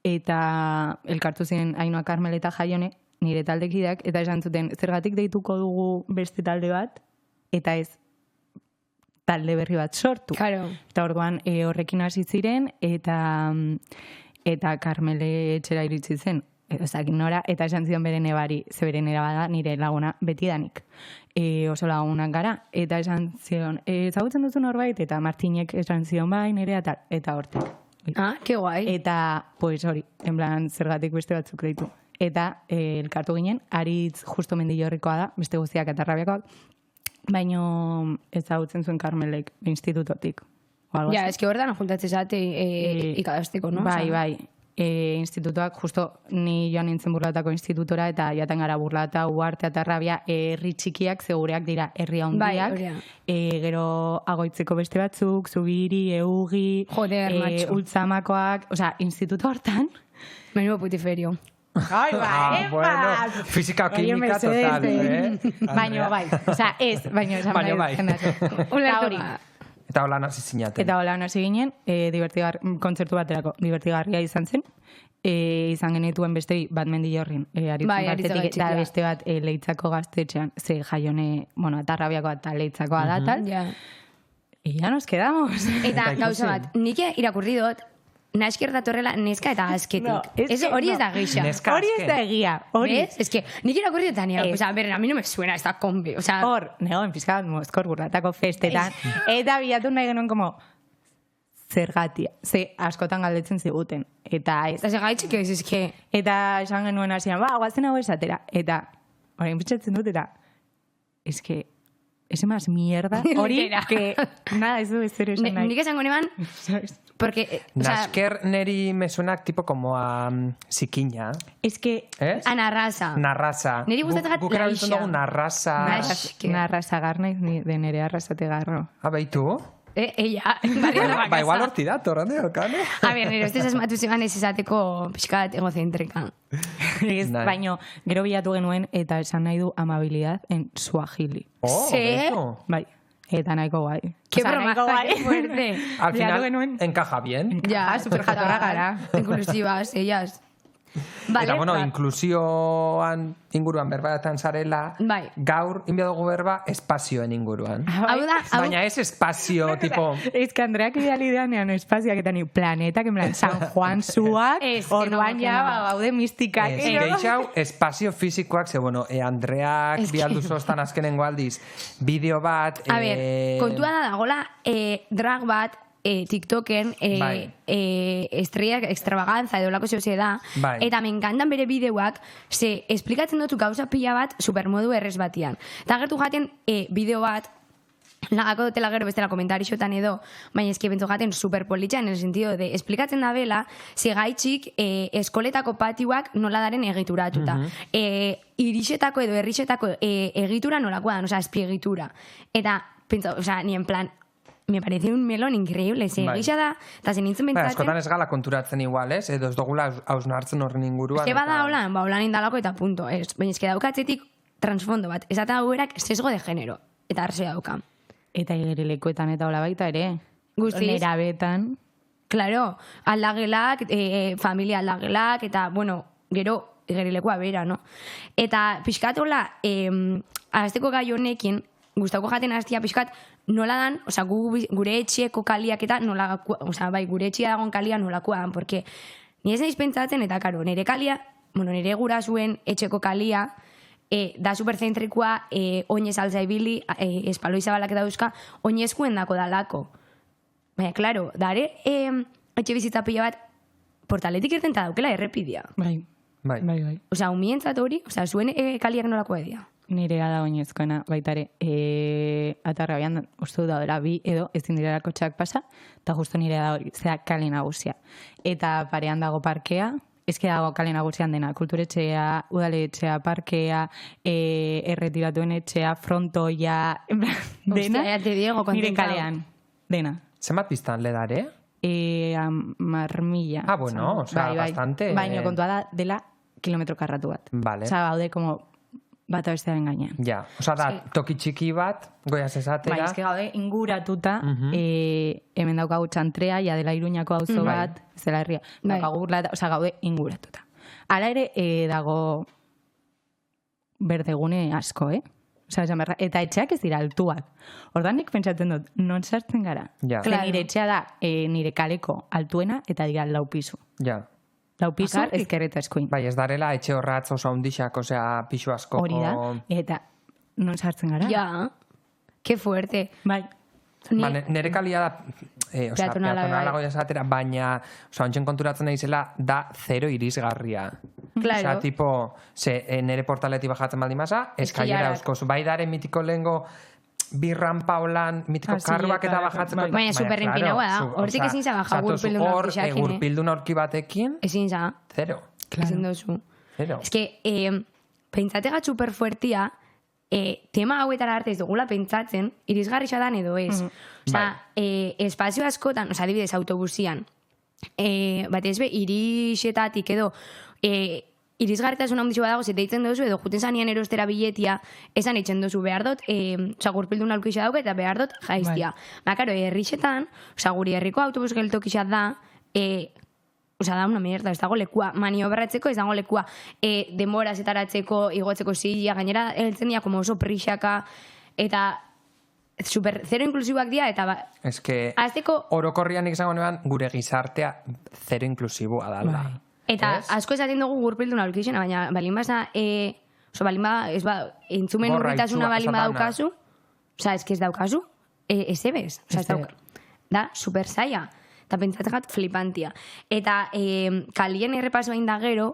eta elkartu ziren Ainhoa Karmel eta Jaione, nire taldekideak, eta esan zuten, zergatik deituko dugu beste talde bat, eta ez talde berri bat sortu. Claro. Eta orduan horrekin hasi ziren, eta Karmele etxera iritsi zen, ezakin nora, eta esan zion bere nebari, ze bere nera bada nire laguna betidanik. Oso lagunak gara, eta esan zion, ezagutzen duzu norbait, eta Martinek esan zion bai, nire eta hortik. Que guai. Eta, pues hori, en plan, zergatik beste batzuk deitu. Eta elkartu ginen, Aritz justo Mendillorrikoa da, beste guztiak atarrabiakoak, baino ezagutzen zuen Karmelek institutotik. Ja, eski horretan juntatzen zate ikadazteko, no? Bai. Institutoak, justo ni joan nintzen Burlatako institutora, eta jaten gara Burlata, Uarte, Atarrabia, herri txikiak, segureak dira herri handiak. Gero Agoitzeko beste batzuk, Zubiri, Eugi, Ultzamakoak, osea, instituto hortan. Menudo putiferio. Ai, bueno, física o química total, Baina, bai, osea, ez, baina esan bai. Eta hola hasi zinaten. Eta hola hasi ginen, kontzertu baterako divertigarria izan zen. Izan genituen beste bat Mendillorrin, Aritzen batetik, eta beste bat Leitzako gaztetxean, ze Jaione, bueno, Atarrabiakoa eta Leitzakoa da, tal. Y ya nos quedamos. Eta gauza bat, nik irakurri dut, Nasker datorrela neska eta azketik. Hori ez da geisha. Hori ez da egia. ¿Ves? Es que nik irakurri dut tania. O sea, a ver, a mí no me suena esta combi. O sea, hor, negoen pizkat Mozkor Burlatako festetan. Eta bilatu nahi genuen como zergatia. Ze askotan galdetzen ziguten. Eta ez. Eta zergaitzik ez, es que... Eta esan genuen hasian, guazen hau esatera. Eta, orain pitzatzen dut, eta... Es que... Ese más mierda. Hori, que... Nada, ez du ez zer esan nahi. Nik esango neban... Porque... Nasker neri me suena tipo como a Sikiña. Es que... ¿Es? A Narrasa. Narrasa. Neri gustatzen gat Gukera laixa. dugu Narrasa. Narrasa garnaiz, de nere arrasate garro. Baitu? Ella. Ba, igual horti da, torrande, okane. A ver, nire ustez asmatu ziban ez esateko pixkat egocentrika. Baina, gero bilatu genuen eta esan nahi du amabilidad en suajili. Bai. Eta nahiko guai. Qué broma, qué fuerte. Al final, encaja bien. Ja, superjatorra gara. Inclusivas, ellas. Eta, bueno, inklusioan inguruan berbatan zarela, gaur, inbia dugu berba, espazioen inguruan. Baina ez espazio, tipo... Ez que Andreak idealideanean espazioak eta ni planetak, en plan, San Juan zuak, orduan ja, baude mistikak. Ez, gehitxau, espazio fizikoak, ze, bueno, Andreak bialdu zoztan azkenengo aldiz, bideo bat... A ber, kontua da dagoela, drag bat, TikToken estrella extravaganza edo lako zehose da, eta me encantan bere bideoak, ze esplikatzen dutu gauza pila bat supermodu errez batian. Eta gertu jaten bideo bat, lagako dutela gero bestela komentarixotan edo, baina eski bentzu jaten superpolitxa, en el sentido de esplikatzen da bela, ze gaitxik eskoletako patioak nola daren egituratuta. Irixetako edo errixetako egitura nolakoa da, espiegitura. Eta, pentsa, ni en plan, me parece un melón increíble, ze egisa da, eta zen nintzen bentzatzen... Eskotan ez gala konturatzen igual, ez? Edo ez dugula hausnartzen horren inguruan. Ez bada holan, holan indalako eta punto, ez. Baina eski daukatzetik transfondo bat. Ez eta guerak sesgo de género, eta arse dauka. Eta igerilekuetan eta hola baita ere. Guztiz. Nerabetan. Claro, aldagelak, familia aldagelak, eta, bueno, gero igerilekoa bera, no? Eta pixkatola, azteko gai honekin, gustauko jaten aztia pixkat, nola dan, gure etxeko kaliak eta nola, bai, gure etxia dagoen kalia nolakoa dan, porque ni ez naiz pentsatzen, eta karo, nire kalia, bueno, nire gura zuen etxeko kalia, da superzentrikoa, oinez alzaibili, espaloi zabalak dauzka, oinezkuen dako dalako. Baina, klaro, dare, etxe bizitza pila bat, portaletik irten eta daukela errepidia. Bai. Osa, umientzat hori, zuen kaliak nolako edia. Nirea da oinezkoena, baitare, atarra bian, uste da dela bi edo, ezin direla kotxeak pasa, eta justu nirea da hori, zera kale nagusia. Eta parean dago parkea, ezke dago kale nagusian dena, kulturetxea, udaletxea, parkea, erretiratuen etxea, frontoia, dena, nire kalean, dena. Zenbat piztan ledare? Marmilla. Ah, bueno, o sea, bastante... Baina kontua da dela kilometro karratu bat. Vale. Osa, baude, como... bata bestearen gainean. Ja, oza da, toki txiki bat, goiaz esatera. Bai, ezke gaude, inguratuta, hemen daukagu txantrea, ja dela Iruñako auzo bat, ez dela herria, daukagu burlata, oza, gaude inguratuta. Hala ere, dago berdegune asko, Oza, eta etxeak ez dira altuak. Ordan nik pentsatzen dut, non sartzen gara? Ja. Nire etxea da, nire kaleko altuena, eta dira lau pisu. Ja. Lau pisu, ezkerreta eskuin. Bai, ez darela etxe horratz oso handixak, osea, pisu askoko... Hori da, eta non sartzen gara? Ja, que fuerte. Bai. Nere kalia da, peatonalago jasatera, baina, oza, ontsen konturatzen naizela, da zero irisgarria. Claro. Oza, tipo, nere portaleti bajatzen baldin masa, eskaiera euskozu, bai daren mitiko lehengo, birrampa holan, mitiko karruak eta bajatzen. Baina superrenpinagoa da, hortik ezin za baja gurpildun aurkixakin. Gurpildun aurki batekin, ezin za. Zero. Ezin dozu. Zero. Ez que, pentsatega superfuertia, tema hauetara arte ez dugula pentsatzen, irisgarri xadan edo ez. Osa, espazio askotan, osa, adibidez, autobusian, batez be, irixetatik edo, irisgarritasun handizu badago, zete ditzen dozu, edo juten zanian erostera biletia, esan eitzen dozu behar dut, gurpildun aurkixa dauke, eta behar dut jaiztia. Ba, karo, herrixetan, guri herriko autobus geltokixat da, da una mierda, ez dago lekua, maniobratzeko ez dago lekua, denbora zetaratzeko, igotzeko zila, gainera, heltzen dira, como oso prixaka, eta super zero inklusiboak dira, eta ez que, orokorrian izango neban, gure gizartea zero inklusiboa dala. Eta asko esaten dugu gurpildun aurkixena, baina balin baza, entzumen urritasuna balin badaukazu, oza, ez que ez daukazu, ez ebez, da, super zaila. Eta pentsatzen gat flipantia. Eta kalien errepaso egin da gero,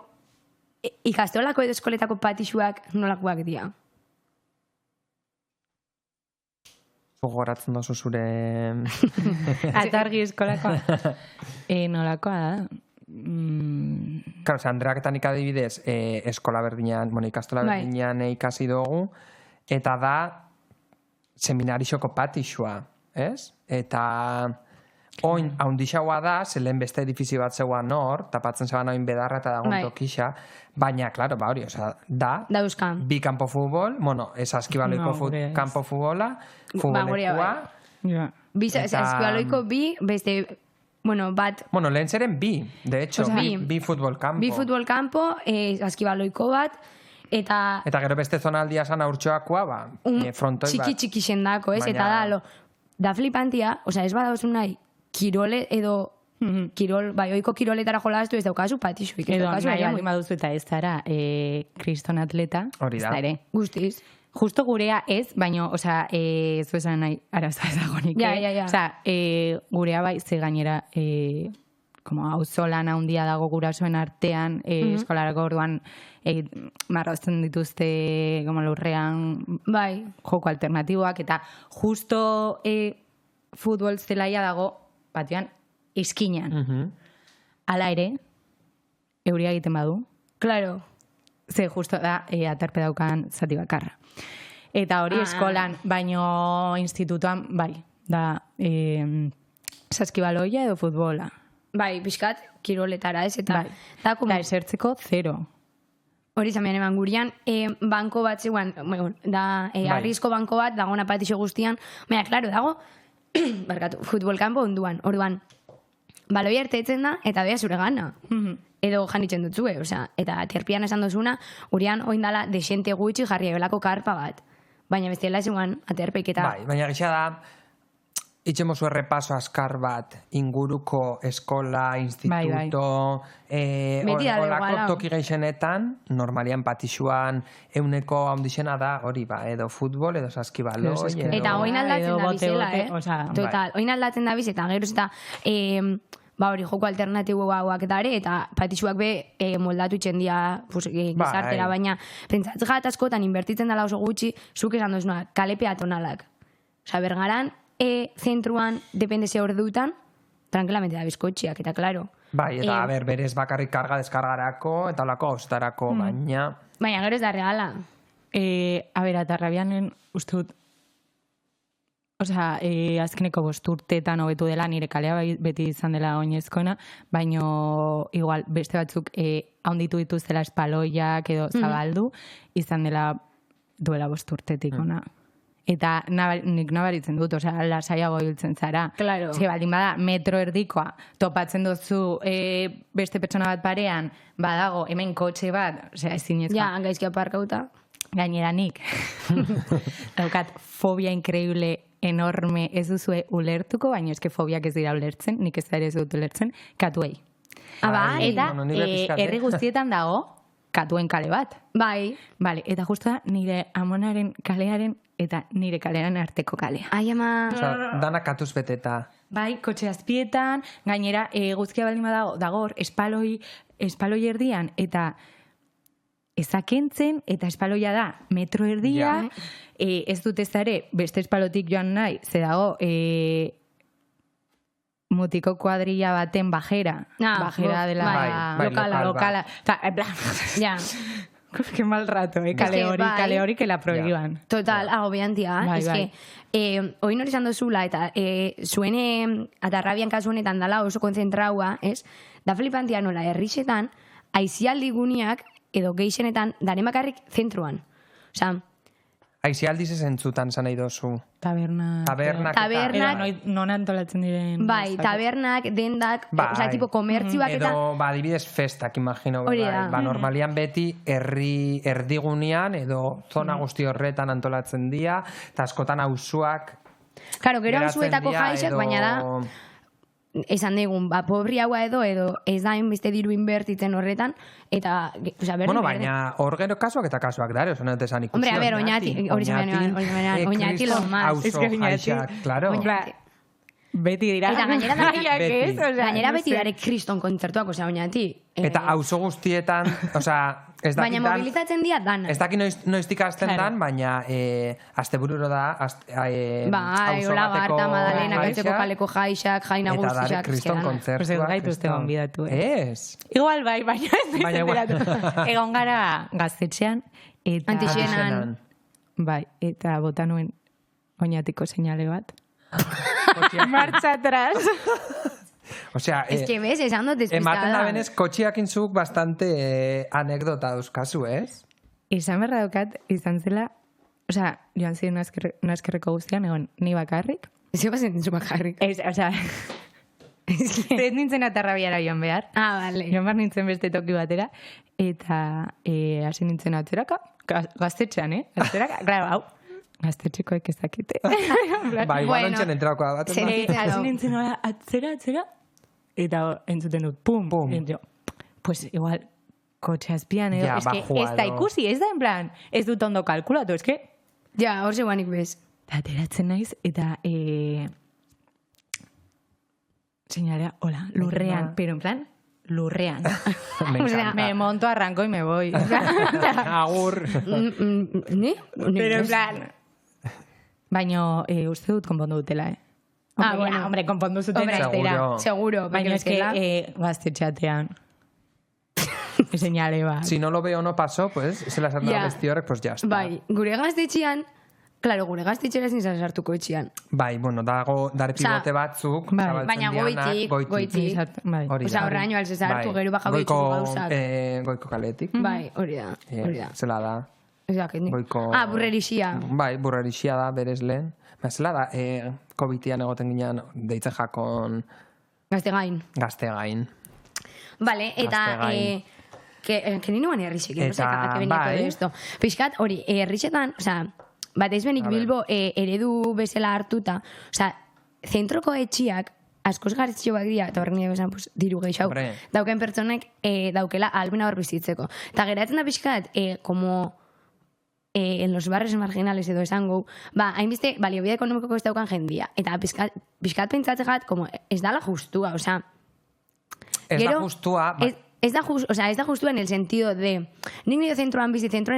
ikastolako edo eskoletako patixuak nolakoak dira? Gogoratzen dozu zure... Atargi eskolakoa. Nolakoa da? Claro, Andreak eta nik adibidez eskola berdinean, ikastola berdinean ikasi dugu, eta da seminarixoko patixua, ez? Eta... Oin, haundixaua da, zelen beste edifizio bat zeuan hor, tapatzen zeban oin bedarra eta dagoen tokixa, baina, klaro, ba hori, da, bi kanpo futbol, bueno, ez askibaloiko kanpo futbola, futbolekua. Askibaloiko bi, beste lehen zeren de hecho, bi futbol campo. Bi futbol campo, askibaloiko bat, eta gero beste zonaldia san aurtxoakoa, frontoi bat. Txiki xendako, ez? Eta da flipantia, ez badauzu nahi, kirole edo kirol, oiko kiroletara jolaztu ez daukazu patixuik. Edo nahi aldi maduzu eta ez zara kriston atleta. Hori da. Guztiz. Justo gurea ez, baina, ez bezan nahi arazoa ezagonik. Ja. Gurea bai, ze gainera, auzolan handia dago gurasoen artean, eskolarako orduan marrazten dituzte lurrean joko alternatiboak, eta justo futbol zelaia dago, batean, eskinean. Hala ere, euria egiten badu. Claro. Ze justo da, aterpe daukan zati bakarra. Eta hori eskolan, baino institutuan, bai, da saskibaloia edo futbola. Bai, pixkat, kiroletara ez, eta... Da esertzeko 0. Hori zamean eman gurian, banko bat zegoen, arrizko banko bat, dago napatixo guztian, baina, klaro, dago, futbol kanpo onduan, orduan, baloi ertetzen da, eta bea zure gana. Edo janitzen dutzue, eta terpian esan dozuna, gurian oindala desente gutxi jarri ebelako karpa bat. Baina bestela zegoen, aterpeik eta... Bai, baina gisa da, itxemozu errepaso askar bat, inguruko eskola, instituto, olako toki geixenetan, normalian patixuan, euneko handixena da, hori edo futbol, edo saskibalo. Eta oin aldatzen da bizela, Total, oin aldatzen da biz, eta geroz eta... hori joko alternatibo hauak dare, eta patixuak be moldatu itxendia gizartera, baina pentsatz askotan inbertitzen dela oso gutxi, zuk esan dozuna, kale peatonalak. Bergaran, zentruan, depende ze ordutan, tranquilamente da bizkotxiak, eta klaro. Bai, eta berez bakarrik karga deskargarako, eta olako austarako, baina... Baina gero ez da regala. Atarrabianen uste dut, azkeneko 5 urteetan hobetu dela, nire kalea beti izan dela oinezkoena, baino igual beste batzuk haunditu dituztela espaloiak edo zabaldu, izan dela duela 5 urtetik ona. Eta nik nabaritzen dut, lasaiago hiltzen zara. Claro. Baldin bada, metro erdikoa, topatzen duzu beste pertsona bat parean, badago, hemen kotxe bat, ezin ezkoa. Ja, gaizki aparkauta. Gainera nik. Daukat fobia increíble enorme ez duzue ulertuko, baina eske fobiak ez dira ulertzen, nik ez da ere ez dut ulertzen, katuei. Eta herri guztietan dago katuen kale bat. Bai. Vale, eta justu da nire amonaren kalearen eta nire kalearen arteko kalea. Ai, ama. Dana katuz beteta. Bai, kotxe azpietan, gainera guzkia baldin dago hor, espaloi erdian, eta ezakentzen, eta espaloia da metro erdia, ez dut ez ere, beste espalotik joan nahi, ze dago mutiko kuadrilla baten bajera dela lokala. Ja. Que mal rato, kale hori que la prohíban. Total, agobiantia. Es que, oin hori izan dozula, eta zuen atarrabian kasu honetan dala oso konzentraua, da flipantia nola, herrixetan, aizialdi guniak, edo geixenetan, daren bakarrik zentruan. Aizialdiz esentzutan zan nahi dozu. Tabernak. Non antolatzen diren. Bai, tabernak, dendak, tipo komertzioak eta... Edo, adibidez, festak, imagino. Normalian beti erdigunean, edo zona guzti horretan antolatzen dira, eta askotan auzuak... Karo, gero auzuetako jaixak, baina da... Esan digun, pobri haua edo ez da inbeste diru inbertitzen horretan, eta, baina hor gero kasuak eta kasuak dare, oso neote esan ikusi. Hombre, a ver, oñati lo más. Es que oñati, claro. Beti dira. Eta gainera beti dare kriston kontzertuak, oñati. Eta auzo guztietan, baina mobilizatzen dira dana. Ez daki noiztik azten dan, baina astebururo da bai, hola Barta, Madalena, Katzeko kaleko jaixak, jaina guztiak. Eta dare kriston kontzertuak. Pues ez gaituzte gonbidatu. Ez. Igual bai, baina ez zenderatu. Egon gara gaztetxean. Antixenan. Bai, eta bota nuen oñatiko seinale bat. Marcha atrás. Es que ves, esan dut despistada. Ematen da benez, kotxiak inzuk bastante anekdota dauzkazu, ez? Izan berra daukat, izan zela, joan ziren naskerreko guztian, egon, ni bakarrik. Ez bazen zu bakarrik. Ez nintzen atarrabiara joan behar. Bale. Joan behar nintzen beste toki batera. Eta hasi nintzen atzeraka. Gaztetxean, Atzeraka. Claro, hau. Gaztetxekoek ez dakite. Bai, igual ontsen entrako bat. Hasi nintzen atzera. Eta entzuten dut, pum. Pues igual, kotxe azpian edo. Ja, es que ez da ikusi, ez da en plan, ez dut ondo kalkulatu, es que... Ja, hor zegoanik bez. Ateratzen naiz, eta... Señora, hola, lurrean, pero en plan, lurrean. O sea, me monto, arranco y me voy. Agur. Ni? Pero en plan... Baina, uste dut konpondu dutela, Bueno. Hombre, konpondu zuten astera. Seguro. Baina es que gaztetxeatean. Señale, ba. Si no lo veo o no pasó, pues, se las han dado besti horrek, pues ya está. Bai, gure gaztetxean, claro, gure gaztetxera ezin sartuko etxean. Bai, bueno, dare pivote batzuk, baina goitik. Osa, horraino alze sartu, gero baja goitzuko gauzak. Goiko kaletik. Bai, hori da. Zela da. Goiko... burrerixia. Bai, burrerixia da, berez lehen. Zela da, COVID-ian egoten ginean, deitze jakon... Gaztegain. Vale, eta... Que ni nuan herrixek, no sekak, que veniko de esto. Piskat, hori, herrixetan, oza, bat ezbenik Bilbo eredu bezala hartuta, oza, zentroko etxiak, askoz gartzio bak dira, eta horrek nire bezan, pues, diru geixau, dauken pertsonek daukela albena hor bizitzeko. Eta geratzen da piskat, como... en los barrios marginales edo esango, hainbeste baliobide ekonomikoko ez daukan jendia. Eta pixkat pentsatzegat, como, ez dala justua, oza... Ez da justua... Ez da justua en el sentido de... Nik nire zentroan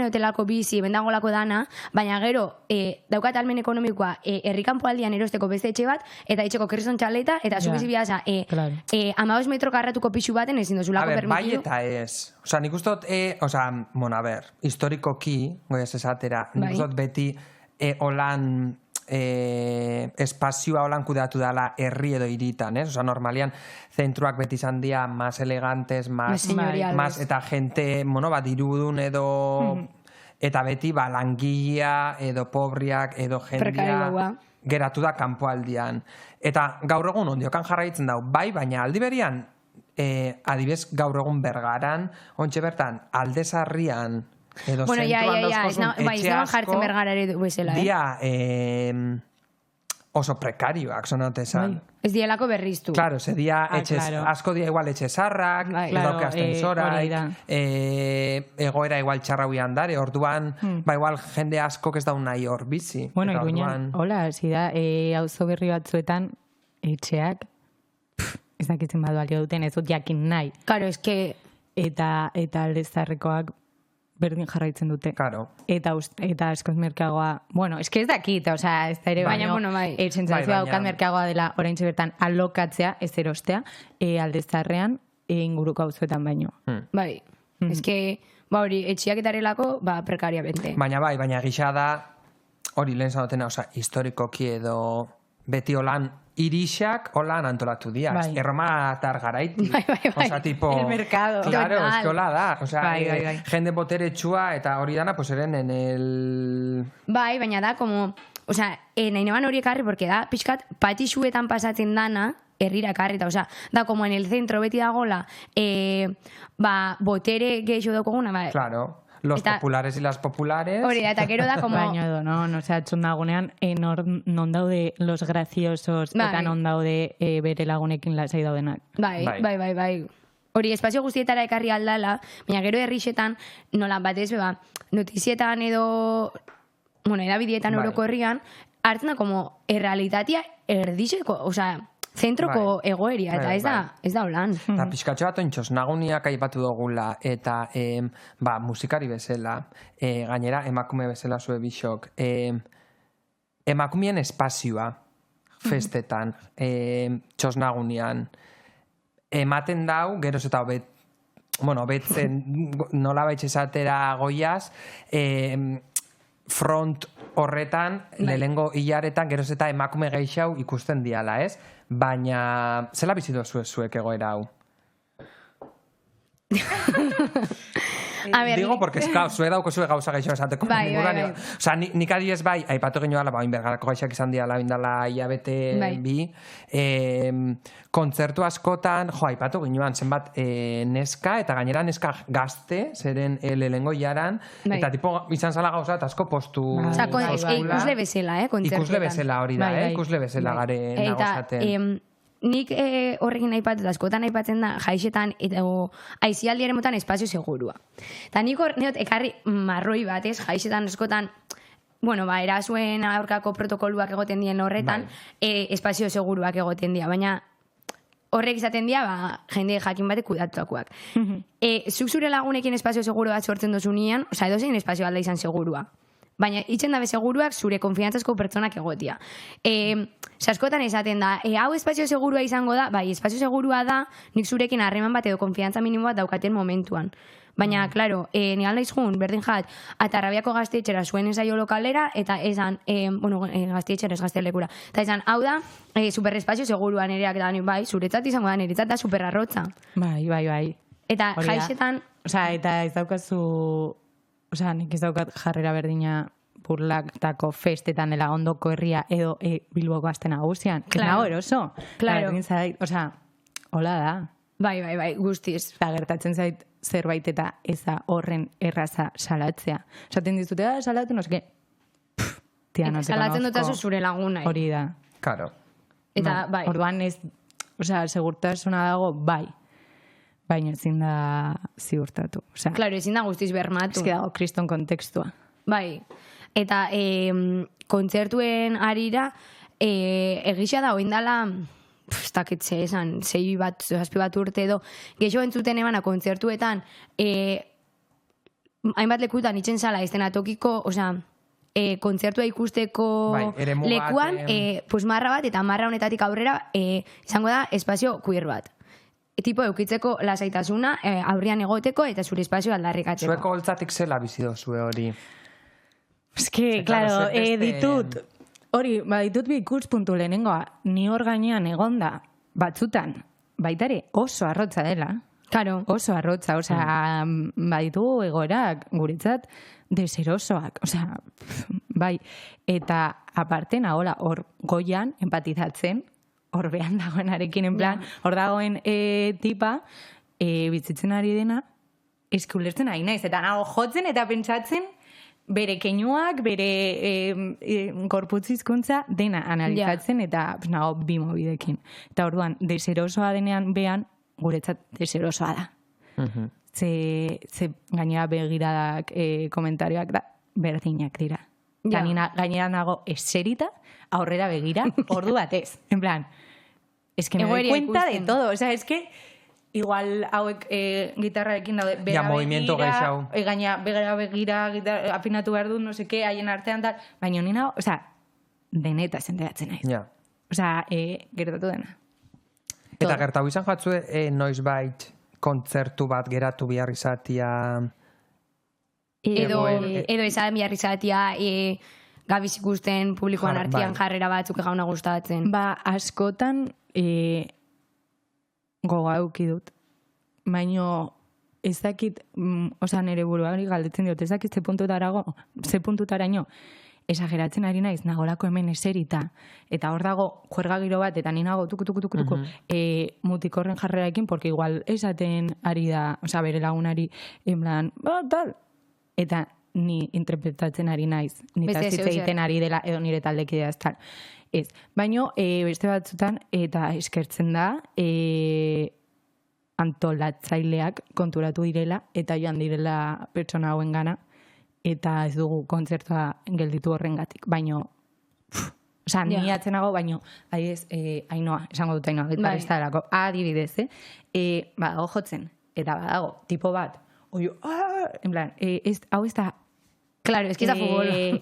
hotelako bizi, bendagolako dana, baina gero, daukat almen ekonomikoa, herrikanpo aldian erosteko beste etxe bat, eta etxeko kerrizon txaleta, eta zubizi bihaza, 15 metro karratuko pixu baten ezin dozulako permitidu. Bai eta ez. Osa, nik ustot, bueno, a ver, historikoki, goiaz esatera, nik ustot beti holan... espazioa holan kudeatu dela herri edo hiritan, Osa, normalian, zentruak beti izan dira más elegantes, más eta gente, bueno, dirudun edo... Eta beti, langilea, edo pobriak, edo jendia... Geratu da kanpoaldian. Eta gaur egun ondiokan jarraitzen dau, bai, baina aldi berian, adibez gaur egun Bergaran, ontxe bertan, Aldezarrian, edo zentuan dauzkozun etxe asko, dia oso prekarioak, sonaute esan. Ez dielako berriztu. Claro, ze dia asko dia igual etxe zarrak, dauke astensoraik, egoera igual txarrauian dare, orduan, igual jende asko ez daun nahi hor bizi. Bueno, iguinan, hola, zida, auzo berri batzuetan etxeak, ez dakitzen badu alio duten, ez dut jakin nahi. Claro, es que... Eta aldezarrekoak berdin jarraitzen dute. Claro. Eta askoz merkeagoa... Bueno, es que ez dakit, oza, ez da ere baino... Sentzazioa daukat merkeagoa dela oraintxe bertan alokatzea, ez erostea, aldezarrean inguruko auzoetan baino. Bai, ez que... hori, etxiak etarelako, prekariamente. Baina gisa da, hori lehen zanotena, oza, historikoki edo beti holan irixak holan antolatu diaz. Erromatar garaiti. Osa, tipo... El mercado. Claro, es que hola da. Osa, jende boteretsua eta hori dana, pues eren en el... Baina da, como... Osa, nahi neban hori ekarri, porque da, pixkat, patixuetan pasatzen dana, herrira ekarri, eta, da, como en el centro beti dagola, botere geixo daukoguna, Claro. Los populares y las populares. Hori da, eta gero da, como... Baina edo, no, txun dagonean, non daude los graciosos, eta non daude bere lagunekin lasai daudenak. Bai. Hori, espazio guztietara ekarri aldala, baina gero herrixetan, nola batez, notizietan edo, bueno, edabidietan euroko herrian, hartzen da, como, errealitatea erdixeko, osea, zentroko egoeria, eta ez da holan. Eta pixkatxo bat ontxos, naguniak aipatu dugula, eta musikari bezala, gainera emakume bezala zue bixok, emakumeen espazioa festetan, txosnagunian, ematen dau, geroz eta betzen nola baitxezatera goiaz, front horretan, lehengo hilaretan, geroz eta emakume geixau ikusten diala, ez? Baina, zela bizitu zuek egoera hau? Digo, porque zue dauko zue gauza gaixo esateko. Osa, nik adibidez bai, aipatu ginoala, bergarako gaixak izan dira labindala hilabete bi, kontzertu askotan, aipatu ginoan, zenbat neska, eta gainera neska gazte, zeren lehengo jaran, eta tipo izan zala gauza, eta asko postu... Ikusle bezala, kontzertuetan. Ikusle bezala hori da, ikusle bezala garen nagozaten. Nik horrekin aipatu, askotan aipatzen da, jaixetan, aizialdiaren motan espazio segurua. Eta nik ekarri marroi batez, jaixetan askotan, erasuen aurkako protokoluak egoten dien horretan, espazio seguruak egoten dira, baina horrek izaten dira, jende jakin batek kudatuakoak. Zuk zure lagunekin espazio seguru bat sortzen dozunean, edozein espazio alda izan segurua. Baina itxen dabe seguruak zure konfiantzazko pertsonak egotia. Askotan esaten da, hau espazio segurua izango da, bai, espazio segurua da, nik zurekin harreman bat edo konfiantza minimo bat daukaten momentuan. Baina, klaro, ni alda izun, berdin jat, Atarrabiako gaztetxera zuen ensaio lokalera, eta esan, gaztetxera ez gaztelekura, eta esan, hau da, superespazio segurua nereak da, bai, zuretzat izango da, neretzat da superarrotza. Bai. Eta jaixetan... Eta ez daukazu... nik ez daukat jarrera berdina burlaktako festetan dela ondoko herria edo Bilboko aste nagusian. Ez nago eroso. Claro. Hola da. Bai, guztiz. Eta gertatzen zait zerbait eta ez da horren erraza salatzea. Esaten dizute, salatu, no seke. Tia, no te conozco. Salatzen dutazu zure laguna. Hori da. Claro. Eta, bai. Orduan ez, segurtasuna dago, bai. Baina ezin da ziurtatu. Claro, ezin da guztiz bermatu. Ez dago kriston kontekstua. Bai. Eta kontzertuen arira, egisa da, oindala, ez dakitze esan, 6 bat urte edo, geixo entzuten emana kontzertuetan, hainbat lekutan itxen zala, ez dena tokiko, kontzertua ikusteko lekuan, marra bat, eta marra honetatik aurrera, izango da, espazio queer bat. Tipo eukitzeko lasaitasuna, aurrian egoteko eta zure espazio aldarrikatzeko. Zueko holtzatik zela bizido zue hori? Eske, claro, ditut bi ikuspuntu lehenengoa, ni hor gainean egonda batzutan, baitare oso arrotza dela. Claro. Oso arrotza, baditu egoerak guretzat deserosoak, bai. Eta aparte nagola hor goian empatizatzen, hor behan dagoenarekin, en plan, hor dagoen tipa, bitzitzen ari dena, eskulertzen ari naiz, eta nago jotzen eta pentsatzen, bere keinuak, bere gorputzizkuntza dena analizatzen, eta nago bi mobidekin. Eta orduan, deserosoa denean behan, guretzat deserosoa da. Ze gainera begiradak komentarioak da, berdinak dira. Gainera nago eserita, aurrera begira, ordu batez. En plan, es que me doy cuenta de todo. Es que igual hauek gitarrarekin daude bera begira, bera begira, afinatu behar du, no seke, haien artean tal, baina honi nago, deneta zenteratzen naiz. Gertatu dena. Eta gertatu izan jatzue noizbait kontzertu bat geratu behar izatia... Edo izan behar izatia gabiz ikusten publikoan artean jarrera batzuk gauna gustatzen. Askotan goga euki dut. Baina ez dakit, nire buruari galdetzen diot, ez dakit ze puntutaraino esageratzen ari naiz, nagolako hemen eserita, eta hor dago juerga giro bat, eta ni nago tuku, mutikorren jarreraekin, porque igual esaten ari da, bere lagunari, en plan, tal, eta ni interpretatzen ari naiz, nitaz hitz egiten ari dela, edo nire taldekidea ez tal. Ez, baina beste batzutan, eta eskertzen da, antolatzaileak konturatu direla, eta joan direla pertsona hauen gana, eta ez dugu kontzertua gelditu horrengatik, baina, ni atzenago, baina, Ainoa, esango dut Ainoa, gitarrista delako, adibidez, badago jotzen, eta badago, tipo bat, en plan, hau ez da... Claro, es que es a fútbol.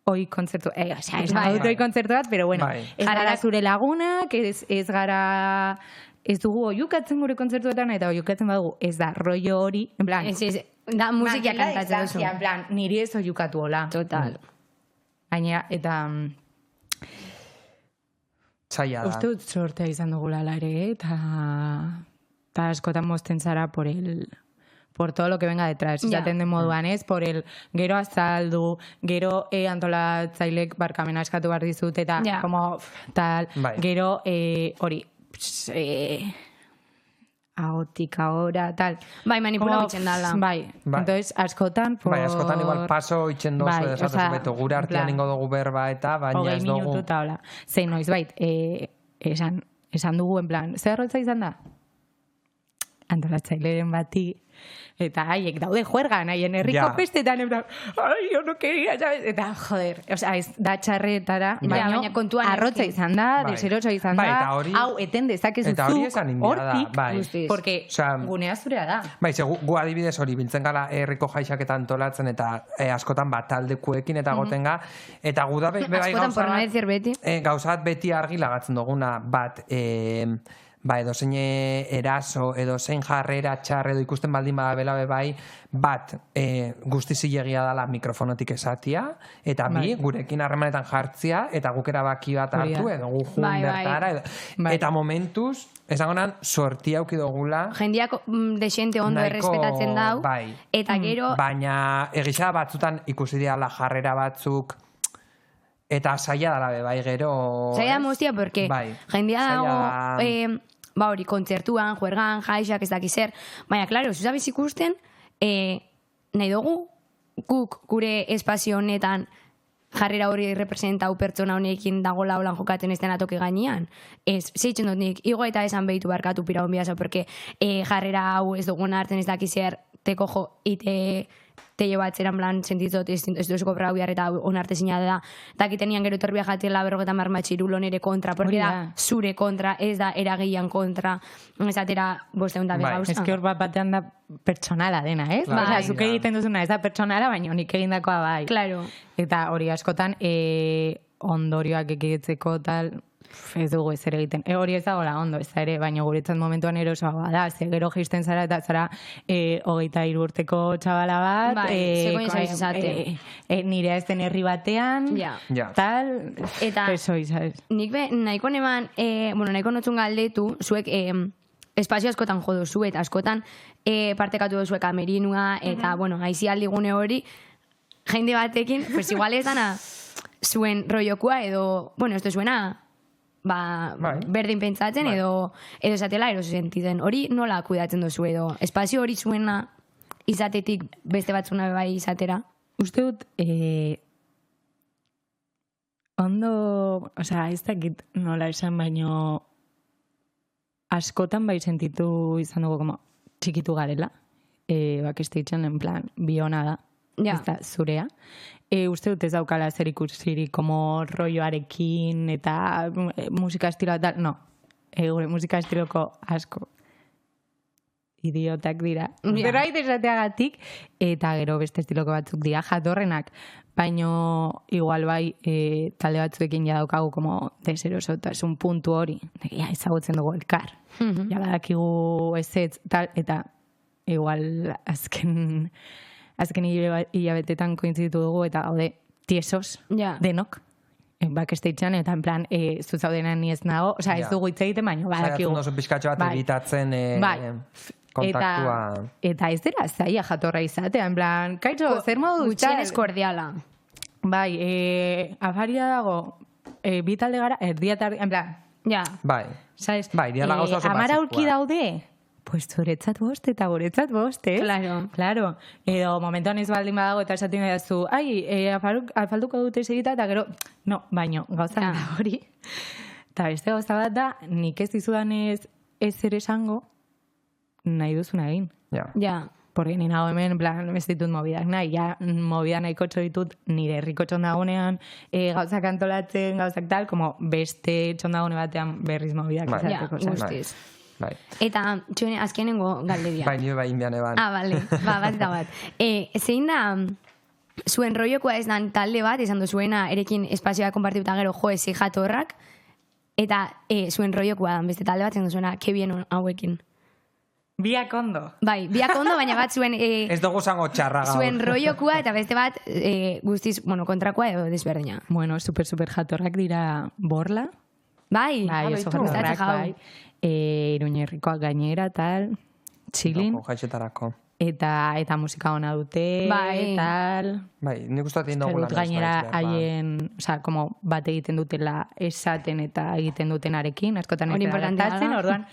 Hoi kontzertu, ez dut hoi kontzertu bat, pero bueno, ez gara zure lagunak, ez gara... Ez dugu oiukatzen gure kontzertuetan, eta oiukatzen badugu, ez da rollo hori, en plan... Da musika kantatzen duzu. En plan, niri ez oiukatu hola. Total. Baina, eta... Zaila da. Uste dut sortea izan dugula ere, eta askotan mozten zara por por todo lo que venga detrás. Esaten den moduan, ez? Por el gero azaldu, gero antolatzailek barkamena eskatu behar dizut, eta como tal, gero hori, ahotik ahora, tal. Bai, manipula bitzen dala. Bai, entonces, askotan, bai, askotan igual paso itxen dozu, esatzen beto, gure artean ingo dugu berba eta, baina ez dugu. 20 minutu eta hola. Zein noiz, bait, esan dugu, en plan, zer roltza izan da? Antolatzaileren bati, eta haiek daude juergan, haien herriko pestetan, yo no quería, ¿sabes? Eta, joder, ez da txarretara, baina arrotza izan da, deseroso izan da, hau eten dezakezu zuk hortik, porque gunea zurea da. Bai, gu adibidez hori, biltzen gara herriko jaixak eta antolatzen, eta askotan bat taldekuekin eta gotenga, eta gu da gauzat beti argi lagatzen duguna bat, edo zein eraso, edo zein jarrera txar, edo ikusten baldin badabela bai, bat guzti zilegia dela mikrofonotik esatia, eta bi, gurekin harremanetan jartzia, eta guk erabaki bat hartu, edo gu jun bertara, eta momentuz, esangonan, sortia auki dugula. Jendiak desente ondo errespetatzen dau, eta gero... Baina egisa batzutan ikusi diala jarrera batzuk, eta saia dala bai gero... Saia moztia, porque jendia dago... Ba hori, kontzertuan, juergan, jaixak, ez dakiz zer. Baina, klaro, zuzabiz ikusten, nahi dugu, guk gure espazio honetan jarrera hori representau pertsona honekin dagoela holan jokaten ez dena toki gainean. Ez, zeitzen dut nik, igo eta esan behitu barkatu pira hon bihaza, porque jarrera hau ez duguna hartzen ez dakiz zer, te kojo, te llevatzeran plan sentitzot ez duzuko brau behar eta onarte zina da dakitenian gero torbia jatela 50 matxirulo nere kontra, porque da zure kontra, ez da eragian kontra, ez atera 500 gauza. Ez que hor batean da pertsonala dena, ez? Osa, zuke egiten duzuna ez da pertsonala, baina honik egindakoa bai. Claro. Eta hori askotan ondorioak egitzeko tal... Ez dugu ez ere egiten. Hori ez dagoela ondo, ez ere, baina guretzat momentuan erosoagoa da. Ze gero geisten zara eta zara 23 urteko txabala bat. Nire ez den herri batean. Tal. Eta nik nahiko neman, nahiko notzun galdetu, zuek espazio askotan jodo zu, eta askotan partekatu dozuek Amerinua, eta, haizi aldigune hori, jende batekin, pues igual ez dana zuen roiokua, edo, ez zuena, berdin pentsatzen edo esatela eroso sentiten. Hori nola kuidatzen duzu edo? Espazio hori zuena izatetik beste batzuna bai izatera? Uste dut ondo, ez dakit nola esan, baino askotan bai sentitu izan dugu como txikitu garela, bakesteitzen en plan biona da, ez da zurea. Uste dut ez daukala zer ikusirik como rolloarekin eta musika estiloa tal, no. Gure musika estiloko asko idiotak dira. Zerbait esateagatik, eta gero beste estiloko batzuk dira jatorrenak, baino igual bai talde batzuekin ja daukagu como deserosotasun puntu hori, ezagutzen dugu elkar. Ja badakigu ez tal, eta igual azken hilabetetan kointzitu dugu, eta gaude tiesos denok, bakesteitzen, eta en plan, zuzaudenan ni ez nago, ez dugu hitz egiten, baina badakigu. Zaiatzen oso pizkatxo bat egitatzen kontaktua. Eta ez dira zaila jatorra izatea, en plan, kaitxo, zer modu gutxienez kordiala. Bai, afaria dago, bitalde gara, erdia tardi, en plan, bai, diala gauza oso basikoa. Amara aurki daude, pues zuretzat bost eta guretzat bost, eh? Claro. Edo momentuan ez baldin badago eta esaten edazu, afalduko dute segita, eta gero, no, baino, gauza da hori. Eta beste gauza bat da, nik ez dizudan ez ere esango, nahi duzuna egin. Porque ni nago hemen, plan, ez ditut mobidak nahi, movida nahiko ditut nire herriko txondagunean, gauzak antolatzen, gauzak tal, como beste txondagune batean berriz mobidak izateko. Guztiz. Eta, txone, azkenengo galderia. Bai, inbian eban. Bale, bat. Zein da, zuen rollokoa ez dan talde bat, esan duzuena erekin espazioa konpartituta gero ezi jatorrak, eta zuen rollokoa dan beste talde bat, esan duzuena, kebien hauekin. Biak ondo. Bai, biak ondo, baina bat zuen... Ez dugu zango txarra gaur. Zuen rollokoa eta beste bat guztiz, kontrakoa edo desberdina. Super jatorrak dira Borla. Bai, oso jatorrak, bai. Iruñerrikoak gainera, tal, txilin. Jaixetarako. eta musika ona dute, tal. Bai, nik uste egin dugu lan. Gainera haien, como bat egiten dutela esaten eta egiten dutenarekin, askotan ez da gertatzen, orduan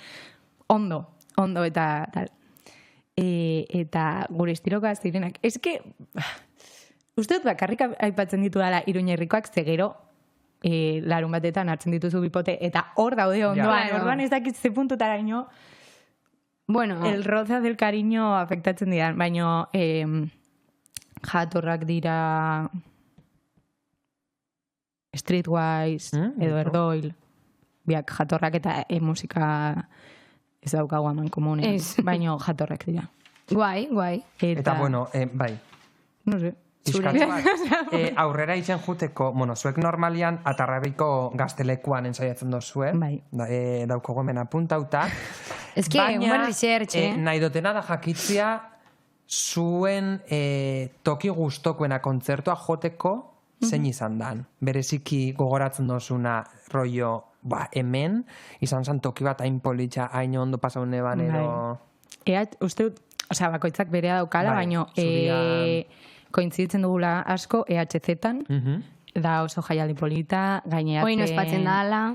ondo eta tal. Eta gure estilokoa zirenak. Ez que, uste dut bakarrik aipatzen ditu dela Iruñerrikoak, ze gero larun batetan hartzen dituzu bipote, eta hor daude ondoan, orduan ez dakit ze puntutara ino, el roza del cariño afektatzen didan, baina jatorrak dira Streetwise edo Erdoil, biak jatorrak eta musika ez daukagu aman komunean, baina jatorrak dira. Guai. Eta bueno, bai. No sé. Aurrera izen juteko, zuek normalian atarrabiko gaztelekuan ensaiatzen dozue, daukogu hemen apuntauta, baina nahi dutena da jakitzia zuen toki gustokoena kontzertua joteko zein izan dan. Bereziki gogoratzen dozuna rollo hemen, izan zen toki bat hain politxa, hain ondo pasaune banero. Uste, bakoitzak berea daukala, baina kointziditzen dugula asko EHZ-tan, da oso jaialdi polita, gaineatzen... Oin ospatzen dala.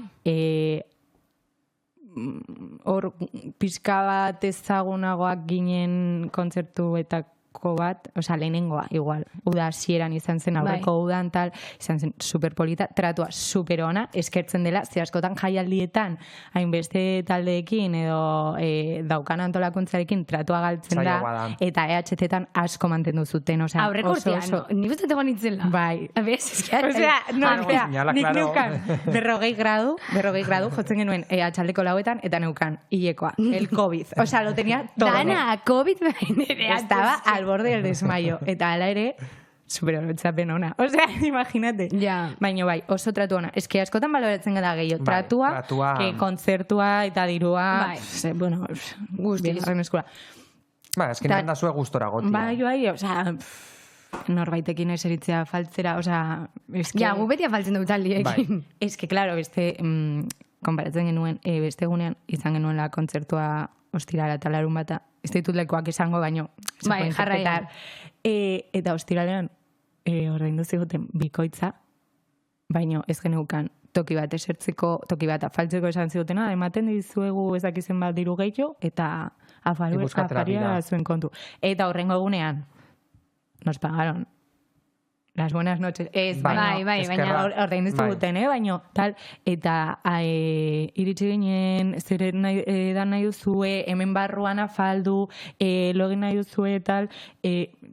Hor pixka bat ezagunagoak ginen kontzertuetako bat, lehenengoa, igual. Uda hasieran izan zen, aurreko udan tal, izan zen superpolita, tratua superona, eskertzen dela, ze askotan jaialdietan, hainbeste taldeekin edo daukan antolakuntzarekin tratua galtzen da, eta EHZ-tan asko mantendu zuten, aurreko urtean, nik uste tego nintzela. Bai. Nik neukan, 40 gradu, jotzen genuen txaldeko lauetan, eta neukan, hilekoa, el COVID. Lo tenía todo. Dana, COVID, estaba al borde del desmayo. Eta ala ere, superolotzapen ona. Imagínate. Baina bai, oso tratu ona. Ez que askotan baloratzen gara gehiago. Tratua, kontzertua eta dirua. Bueno, guztiz. Ez que nenda zue gustora gotia. Bai, norbaitekin eseritzea faltzera, gu beti afaltzen dut aldiekin. Ez que, claro, konparatzen genuen, beste egunean izan genuela kontzertua ostirala eta larun bata, ez ditut lekuak esango, baino jarraian. Eta ostiralean ordaindu ziguten bikoitza, baino ez geneukan toki bat esertzeko, toki bat afaltzeko esan zigutena, ematen dizuegu ezakizen bat diru gehiago, eta afaria zuen kontu. Eta horrengo egunean, nos pagaron las buenas noches. Baina ordaindu ziguten, baino tal, eta iritsi ginen, zer nahi duzue, hemen barruan afaldu, login nahi duzue, tal,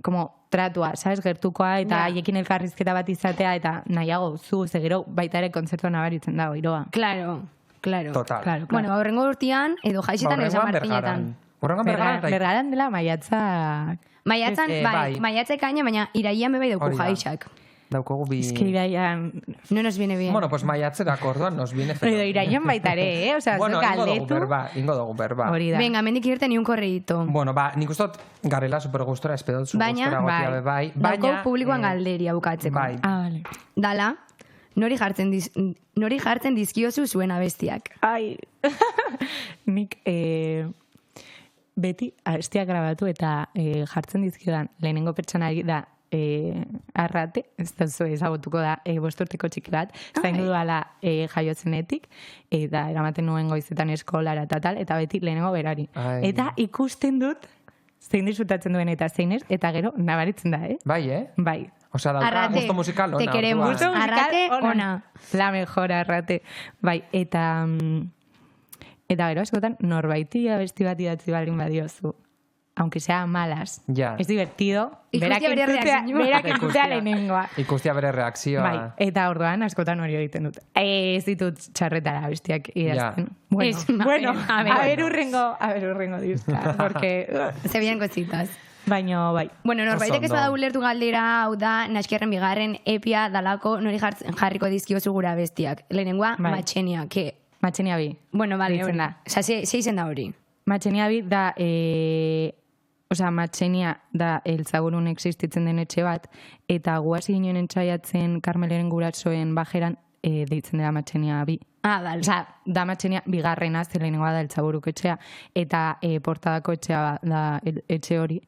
como tratua, sabes, gertukoa, eta haiekin elkarrizketa bat izatea, eta nahiago zu, zegero baita ere kontzertua nabaritzen dago, iroa. Claro. Total. Bueno, horrengo urtean, edo jaixetan edo San Martinetan. Bergaran dela maiatzak. Maiatzak aina, baina iraian bebai dauku jaixak. Daukogu bi... Es que iraian... No nos viene bien. Bueno, pues maiatzerak orduan nos viene fenomenal. Pero iraian baitare, Bueno, ingo dugu berba. Venga, mendik irte ni un correíto. Bueno, nik ustot garela supergustora, espedot zu gustora gotia bebai. Dauko publikoan galderia bukatzeko. Vale. Dala, nori jartzen dizkiozu zuen abestiak. Ai, nik... beti abestiak grabatu eta jartzen dizkiodan lehenengo pertsonari da Arrate, ez da zuen ezagutuko da bosturteko txiki bat, zaindu duala jaiotzenetik, eta eramaten nuen goizetan eskolara eta tal, eta beti lehenengo berari. Eta ikusten dut zein disfrutatzen duen eta zein ez, eta gero nabaritzen da, Bai, Bai. Osea, dauka gusto musical ona. Te queremos. Arrate ona. La mejor Arrate. Bai, eta gero, askotan, norbaiti abesti bat idatzi baldin badiozu, aunque sea malas, es divertido. Ikustia bere reakzioa. Berak ikustia lehenengoa. Ikustia bere reakzioa. Bai, eta orduan askotan hori egiten dut. Ez ditut txarretara abestiak idazten. Bueno, a ver urrengo dizka, porque... Se vienen cositas. Baina, bai. Bueno, norbaitek ez bada ulertu galdera, hau da, Naskerren bigarren epia dalako nori jarriko dizkiozu gura abestiak. Lehenengoa, Matxenia, que... Matxenia bi. Bueno, vale, hori. Osa, ze izen da hori? Matxenia bi da, Matxenia da eltzagurun existitzen den etxe bat, eta guazi ginen entzaiatzen Karmeleren gurasoen bajeran deitzen dela Matxenia bi. Dale. Osa, damatxenia bigarrena, zelenengoa da eltzaburuk etxea, eta portadako etxea da etxe hori.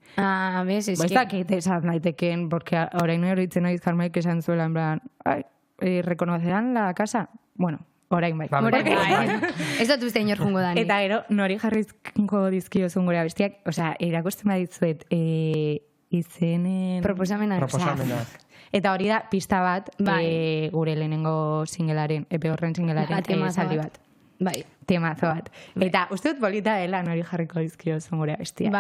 Bez, ez que... Baizak esan daiteken, porque orain horitzen noiz Carmeik esan zuela, en plan, ¿reconocerán la casa? Bueno, orain bai. Ez dut uste inor jungo da. Eta gero, nori jarrizko dizkiozun gure abestiak, osea, erakusten badizuet, izenen... Proposamenak. Eta hori da, pista bat, gure lehenengo singelaren, epe horren singelaren, zaldi bat. Bai. Temazo bat. Eta uste dut bolita dela nori jarriko dizkiozun gure abestiak.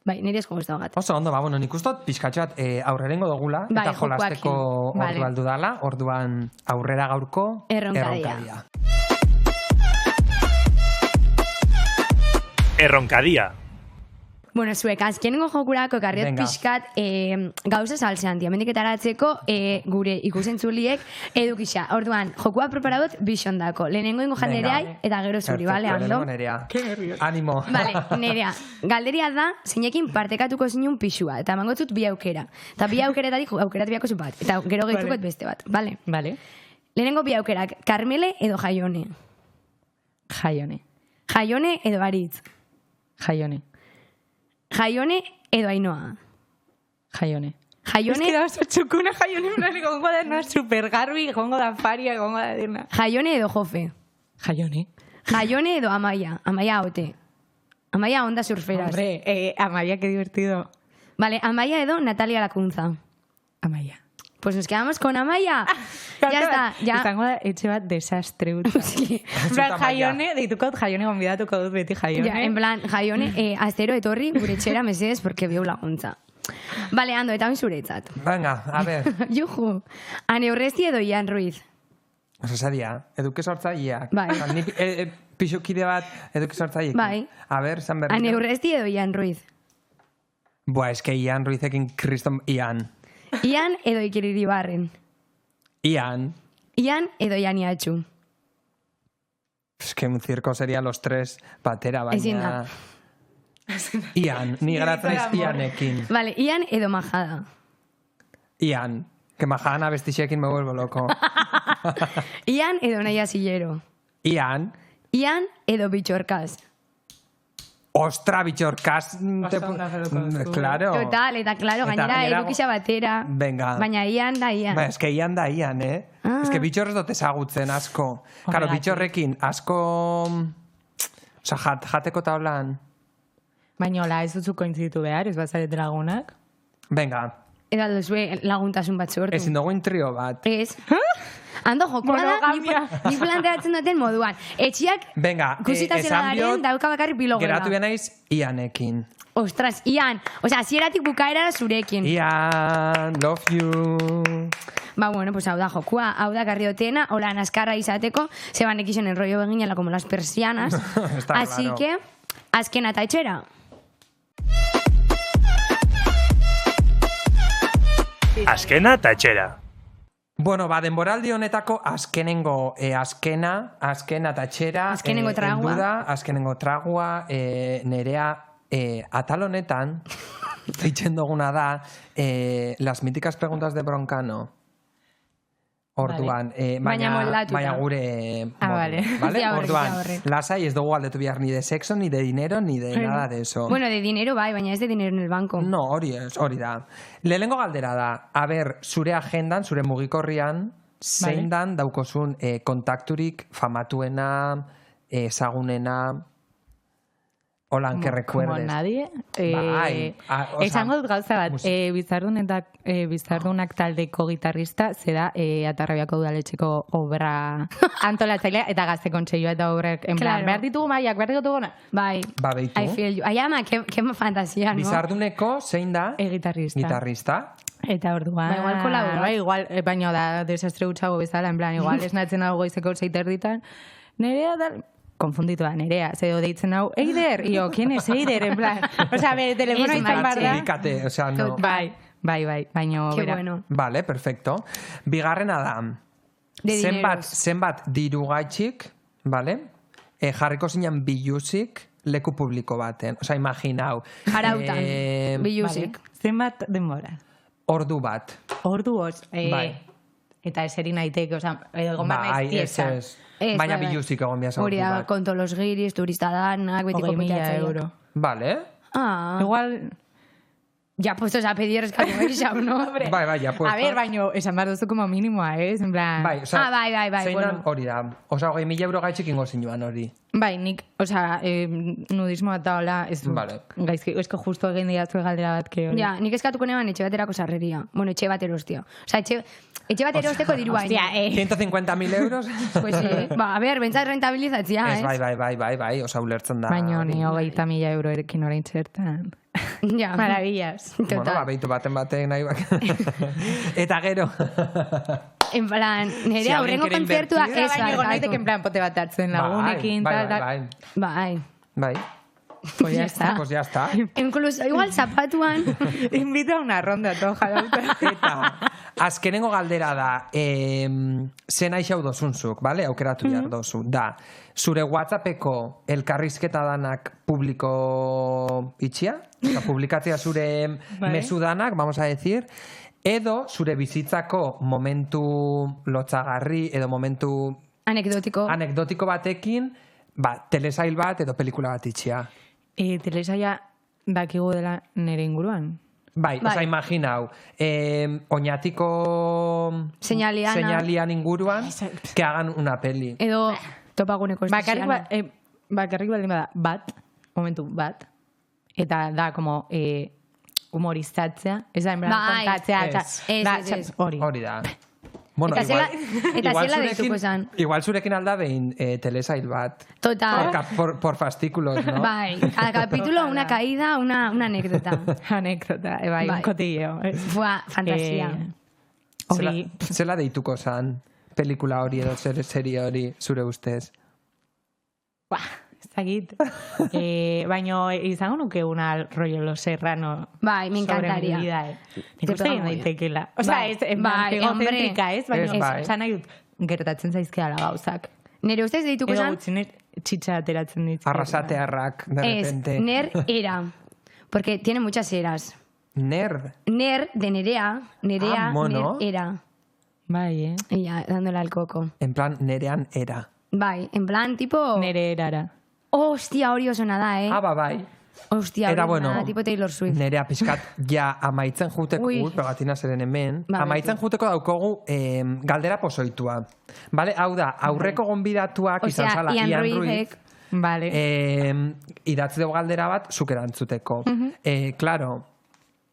Bai, nire esko guztau gat. Oso, ondo, nik ustot, pizkatxo bat aurrerengo dugula, eta jolasteko ordu aldu dala, orduan aurrera gaurko erronkadia. Erronkadia. Bueno, zuek, azkenengo jokurako karriot pixkat gauza saltzean, diamendiketaratzeko gure ikusentzuliek edukisa. Orduan, jokua preparadot bisondako. Lehenengo ingo jandereai eta gero zuri, bale, Ando? Animo. Bale, Nerea. Galderia da, zeinekin partekatuko zinun pixua. Eta mangotzut bi aukera. Eta bi aukeretatik aukeratu biako zu bat. Eta gero gehituko beste bat, bale? Bale. Lehenengo bi aukerak, Carmele edo Jaione? Jaione. Jaione edo Aritz? Jaione. Jaione edo Ainoa? Jaione. Jaione... Ez que da oso txukuna Jaione, gongo da no supergarbi, gongo da faria, gongo da dena. Jaione edo Jofe? Jaione. Jaione edo Amaia? Amaia Ote. Amaia Onda Surferas. Hombre, Amaia, qué divertido. Vale, Amaia edo Natalia Lacunza? Amaia. Pues nos quedamos con Amaia. Ya está. Ya. Izango da etxe bat desastre utza. En plan, Jaione, deitukot Jaione, gonbidatuko dut beti Jaione. Ya, en plan, Jaione, astero etorri gure etxera mesedez, porque bieu laguntza. Vale, Ando, eta oin zuretzat. Venga, a ver. Juju. Ane Urresti edo Ian Ruiz? Oso sadia, eduke sortzaileak. Bai. Pixukide bat eduke sortzaileak. Bai. A ver, San Bernardo. Ane Urresti edo Ian Ruiz? Buah, eske Ian Ruizekin kriston Ian. Ian edo Iker Iribarren? Ian. Ian edo Iani Atxu? Es que un circo sería los tres batera, baina... Ezin da. Ian, ni geratzen Ianekin. Vale, Ian edo Majada? Ian, que Majada bestixekin me vuelvo loco. Ian edo Naia Sillero? Ian. Ian edo Bitxorkaz? Ostra, Bitxorkaz... Claro. Total, eta claro, gainera edukisa batera. Venga. Baina Ian da Ian. Es que Ian da Ian, Es que Bitxorrez dut ezagutzen asko. Claro, Bitxorrekin asko... Osa, jateko tablan... Baina hola, ez dutzu kointzitu behar, ez bazaret lagunak? Venga. Eta duzue laguntasun bat sortu. Ezin dugu intrio bat. Ez. Ando jokoa da, ni planteatzen duten moduan. Etxiak kusita zeladaren dauka bakarri pilogela. Geratu naiz Ianekin. Ostras, Ian. Osea, zieratik bukaera zurekin. Ian, love you. Ba, bueno, pues hau da jokua. Hau da garriotena, hola naskarra izateko, zeban ekizien el rollo beginela como las persianas. Así que, azkena eta etxera. Azkena eta etxera. Bueno, denboraldi honetako azkenengo azkena eta etxera. Azkenengo tragua. Azkenengo tragua, Nerea atal honetan, eitzen duguna da, las míticas preguntas de Broncano. Orduan, baina gure... vale. Orduan, lasai ez dugu aldetu behar ni de sexo, ni de dinero, ni de nada de eso. Bueno, de dinero bai, baina ez de dinero en el banco. No, hori da. Lehenengo galdera da, a ber, zure agendan, zure mugikorrian, zein dan daukozun kontakturik famatuena, ezagunena... Holan, que recuerdes. Como nadie. Esango dut gauza bat, bizardunak taldeko gitarrista, zeda Atarrabiako udaletxeko obra antolatzailea, eta gazte kontseilua eta obrak, en plan, behar ditugu maiak, behar ditugu gona? Bai. Ba, behitu. I feel you. Ai, ama, que fantasia, no? Bizarduneko, zein da? Gitarrista. Eta orduan... Ba, igual kolabora. Igual, baina da, desastre gutxago bezala, en plan, igual, esnatzen hau goizeko zeiterditan, Nerea da... Konfunditu da, Nerea, zeo deitzen hau, Eider, io, ¿quién es Eider? En plan, o sea, bere telefono izan barra. Ubícate, o sea, no. Bai, baino, Qué bera. bueno. Vale, perfecto. Bigarrena da, zenbat dirugaitxik, vale? Jarriko zinan biluzik leku publiko baten. O sea, imaginau. Jarautan, biluzik. Zenbat denbora? Ordu bat. Ordu hoz. Bai. eta eseri naiteke, oza, egon behar naiz pieza. Baina biluzik egon behar zaurtu bat. Hori da, konto los giris, turista danak, betiko putatzea. €20. Vale. Igual... Ya puestos a pedir eskatu behar no? Bai, ya puestos. A ver, baino, esan behar duzu como mínimoa, en plan... Bai, oza, bai, bueno. Hori da. Oza, €20,000 gaitxik ingo zinuan hori. Bai, nik, oza, nudismoa eta hola, ez dut. Vale. Gaizki, esko justo egin diatzu galdera bat, que hori. Ja, nik eskatuko neban etxe baterako sarreria. Bueno, etxe bat erostio. Oza, etxe bat erosteko dirua. Hostia, €150,000? Pues sí, a ver, bentsat rentabilizatzia, ez? Bai, oza, ulertzen da. Baina ni €20,000 erekin orain txertan. Ja. Maravillas. Total. Beitu baten nahi bak. Eta gero. En plan, nire aurrengo kontzertua ez barkatu. Baina naiteke en plan pote bat hartzen lagunekin. Bai. Pues ya está. Pues ya está. Incluso, igual zapatuan. Invita a una ronda, toja. Eta, azkenengo galdera da, zena ixau dozunzuk, vale? Aukeratu jar dozu. Da, zure WhatsAppeko elkarrizketa danak publiko itxia? Publikatzea zure mezu danak, vamos a decir, edo zure bizitzako momentu lotzagarri, edo momentu... Anekdotiko batekin, telesail bat edo pelikula bat itxia. Telesaila dakigu dela nire inguruan. Bai, oza, imaginau, oñatiko señalian inguruan, que hagan una peli. Edo topaguneko espeziala. Bakarrik baldin bada, momentu bat, eta da, como, humorizatzea, ez da, en plan, kontatzea, hori da. Bueno, eta zela deituko esan. Igual zurekin alda behin telesail bat. Total. Por fascículos, ¿no? Bai, cada capítulo una caída, una anécdota. Anécdota, bai, un cotillo. Fua, fantasia. Zela deituko zan pelikula hori edo serie hori zure ustez? Zagit. Baino izango nuke una rollo Los Serrano. Bai, me encantaría. Nik uste egin daitekela. Osa, ez, egocéntrica, ez? Baina, esan nahi dut, gertatzen zaizkiala gauzak. Nere ustez deituko zan? Edo gutxiner txitsa ateratzen ditzak. Arrasatearrak, de repente. Ez, ner era. Porque tiene muchas eras. Nerd? Ner, de Nerea, Nerea, ner era. Bai, Ella, dándole al coco. En plan, Nerean era. Bai, en plan, tipo... Nere erara. Hostia, hori oso nada, bai. Hostia, hori nada, tipo Taylor Swift. Nerea pixkat, ja, amaitzen juteko, pegatina zeren hemen, amaitzen juteko daukogu galdera pozoitua. Vale, hau da, aurreko gonbidatuak izan zala, Ian Ruiz. Vale. Idatzi dugu galdera bat, zuk erantzuteko. Claro,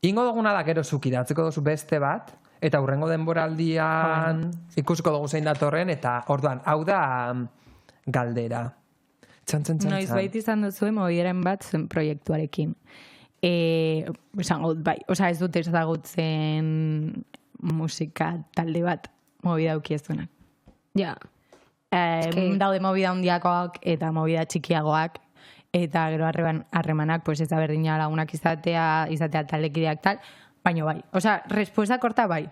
ingo duguna da gero zuk idatzeko duzu beste bat, eta aurrengo denboraldian ikusiko dugu zein datorren, eta orduan, hau da galdera. Noiz baita izan duzu mobieren bat zen proiektuarekin. Esan gut, bai, ez dut ezagutzen musika talde bat mobida ukiezunak. Ja. Daude mobida hundiakoak eta mobida txikiagoak, eta gero harremanak, pues ez da berdina lagunak izatea taldekideak tal, baina bai. Osa, respuesta korta bai.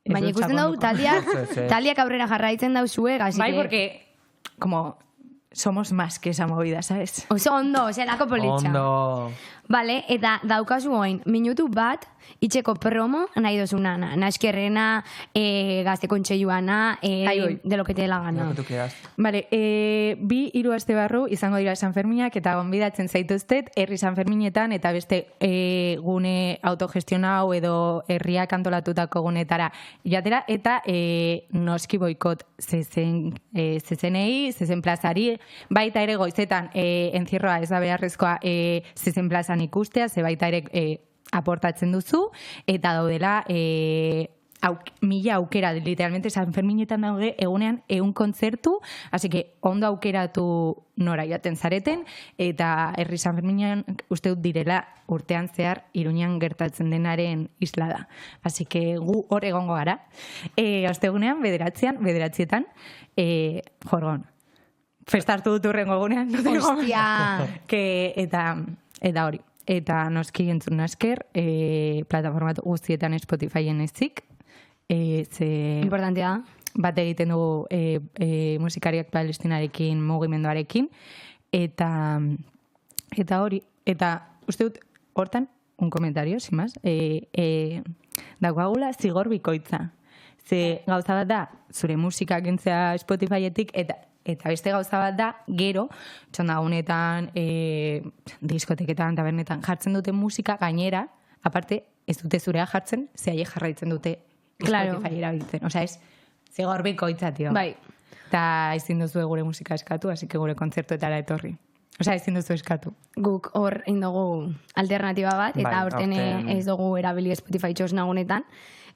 Baina ikusten dugu taldeak aurrera jarraitzen dauzue, gazik. Bai, porque, como... Somos más que esa movida, ¿sabes? Oso ondo, zelako politxa. Ondo. Vale, eta daukazu oin, minutu bat, itxeko promo, nahi dozuna, naskerrena, gazte kontxeioana, de lo que te la gana. Vale, 2-3 aste barru izango dira San Ferminak, eta gonbidatzen zaituztet, herri San Ferminetan, eta beste gune autogestionau edo herriak antolatutako gunetara jatera, eta noski boikot zezenei, zezen plazari, baita ere goizetan encierroa ez da beharrezkoa zezen plazan ikustea, ze baita ere aportatzen duzu, eta daudela 1000 aukera, literalmente San Ferminetan daude egunean 100 kontzertu, así que ondo aukeratu nora jaten zareten, eta herri San Ferminean uste dut direla urtean zehar Iruñan gertatzen denaren isla da. Así que gu hor egongo gara. Ostegunean, bederatzietan, jorgon. Festartu dut urrengo egunean. Hostia! Eta hori. Eta noski entzun nasker, plataforma guztietan Spotifyen ezik. Importantea. Bat egiten dugu musikariak palestinarekin, mugimenduarekin. Eta hori. Eta uste dut, hortan, un komentario, sin más. Dagoagula zigor bikoitza. Ze gauza bat da, zure musika kentzea Spotifyetik, eta beste gauza bat da, gero, txondagunetan, diskoteketan, tabernetan jartzen dute musika, gainera, aparte, ez dute zurea jartzen, ze haiek jarraitzen dute Spotify erabiltzen. Osea, ez, ze gorbiko itzatio. Bai. Eta ezin duzu gure musika eskatu, así que gure kontzertuetara etorri. Osea, ezin duzu eskatu. Guk hor indogu alternatiba bat, eta horten ez dugu erabili Spotify txosnagunetan.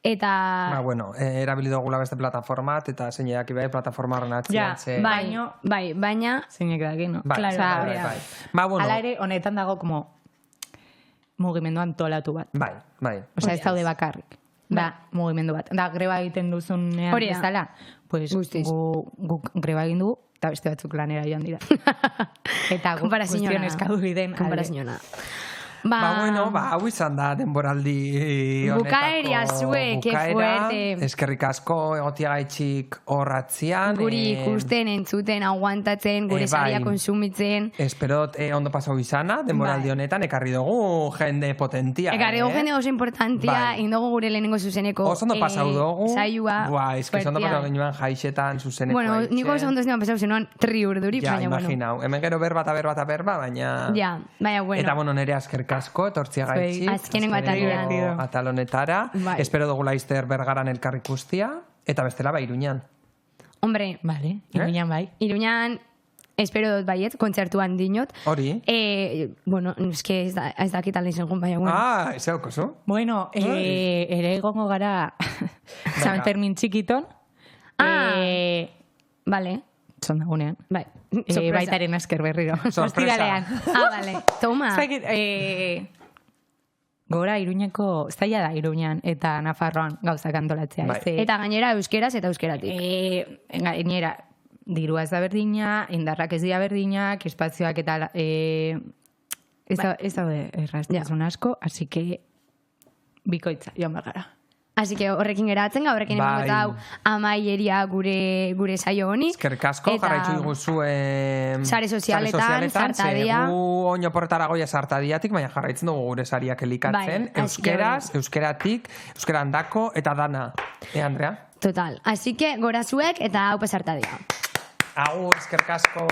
Eta... bueno, erabili dugula beste plataformat, eta zeinak ibai plataforma horren atzian. Baina... Zeinak daki, no? Bai. Hala ere, honetan dago como mugimendu antolatu bat. Bai. Osea, ez daude bakarrik. Da, mugimendu bat. Da, greba egiten duzunean bezala, pues guk greba egin dugu, eta beste batzuk lanera joan dira. Eta guk guztion eskadu biden. Komparaziona. Bueno, hau izan da denboraldi honetako bukaeria zue, que fuerte. Eskerrik asko egotia gaitxik horratzian. Guri ikusten, entzuten, aguantatzen, gure saria konsumitzen. Esperot ondo pasau izana, denboraldi honetan, ekarri dugu jende potentia. Ekarri dugu jende oso importantia, indogu gure lehenengo zuzeneko. Oso ondo pasau dugu. Saioa. Eske ondo pasau genuan jaixetan zuzeneko. Bueno, niko oso ondo zenuan pasau zenuan 3 urduri. Ja, imaginau. Hemen gero berba, baina... Ja, baina bueno. Eta bueno, nere askerka asko, etortzia gaitxi. Azkenengo atalonetara. Espero dugu laizter Bergaran elkar ikustia. Eta bestela Iruñan. Hombre, vale, Iruñan bai. Iruñan, espero dut baiet, kontzertuan dinot. Hori. Bueno, eske ez dakit alde izan baina. Ez eukozu. Bueno, ere egongo gara San Fermin txikiton. Vale. Zondagunean. Bai. Baitaren asker berriro. Sorpresa. Vale. Toma. Gora Iruñeko, zaila da Iruñan eta Nafarroan gauzak antolatzea. Eta gainera euskeraz eta euskeratik. Gainera, dirua ez da berdina, indarrak ez dira berdinak, espazioak eta ez daude erraztasun asko, así que bikoitza, joan bagara. Así que horrekin geratzen, horrekin emango hau amaieria gure saio honi. Eskerrik asko, jarraitzu diguzue sare sozialetan, sartadia. Gu oino porretara goia sartadiatik, baina jarraitzen dugu gure sariak elikatzen. Euskeraz, euskeratik, euskeran dako eta dana. Andrea? Total. Así que gora zuek eta haupa sartadia. Agur, eskerrik asko.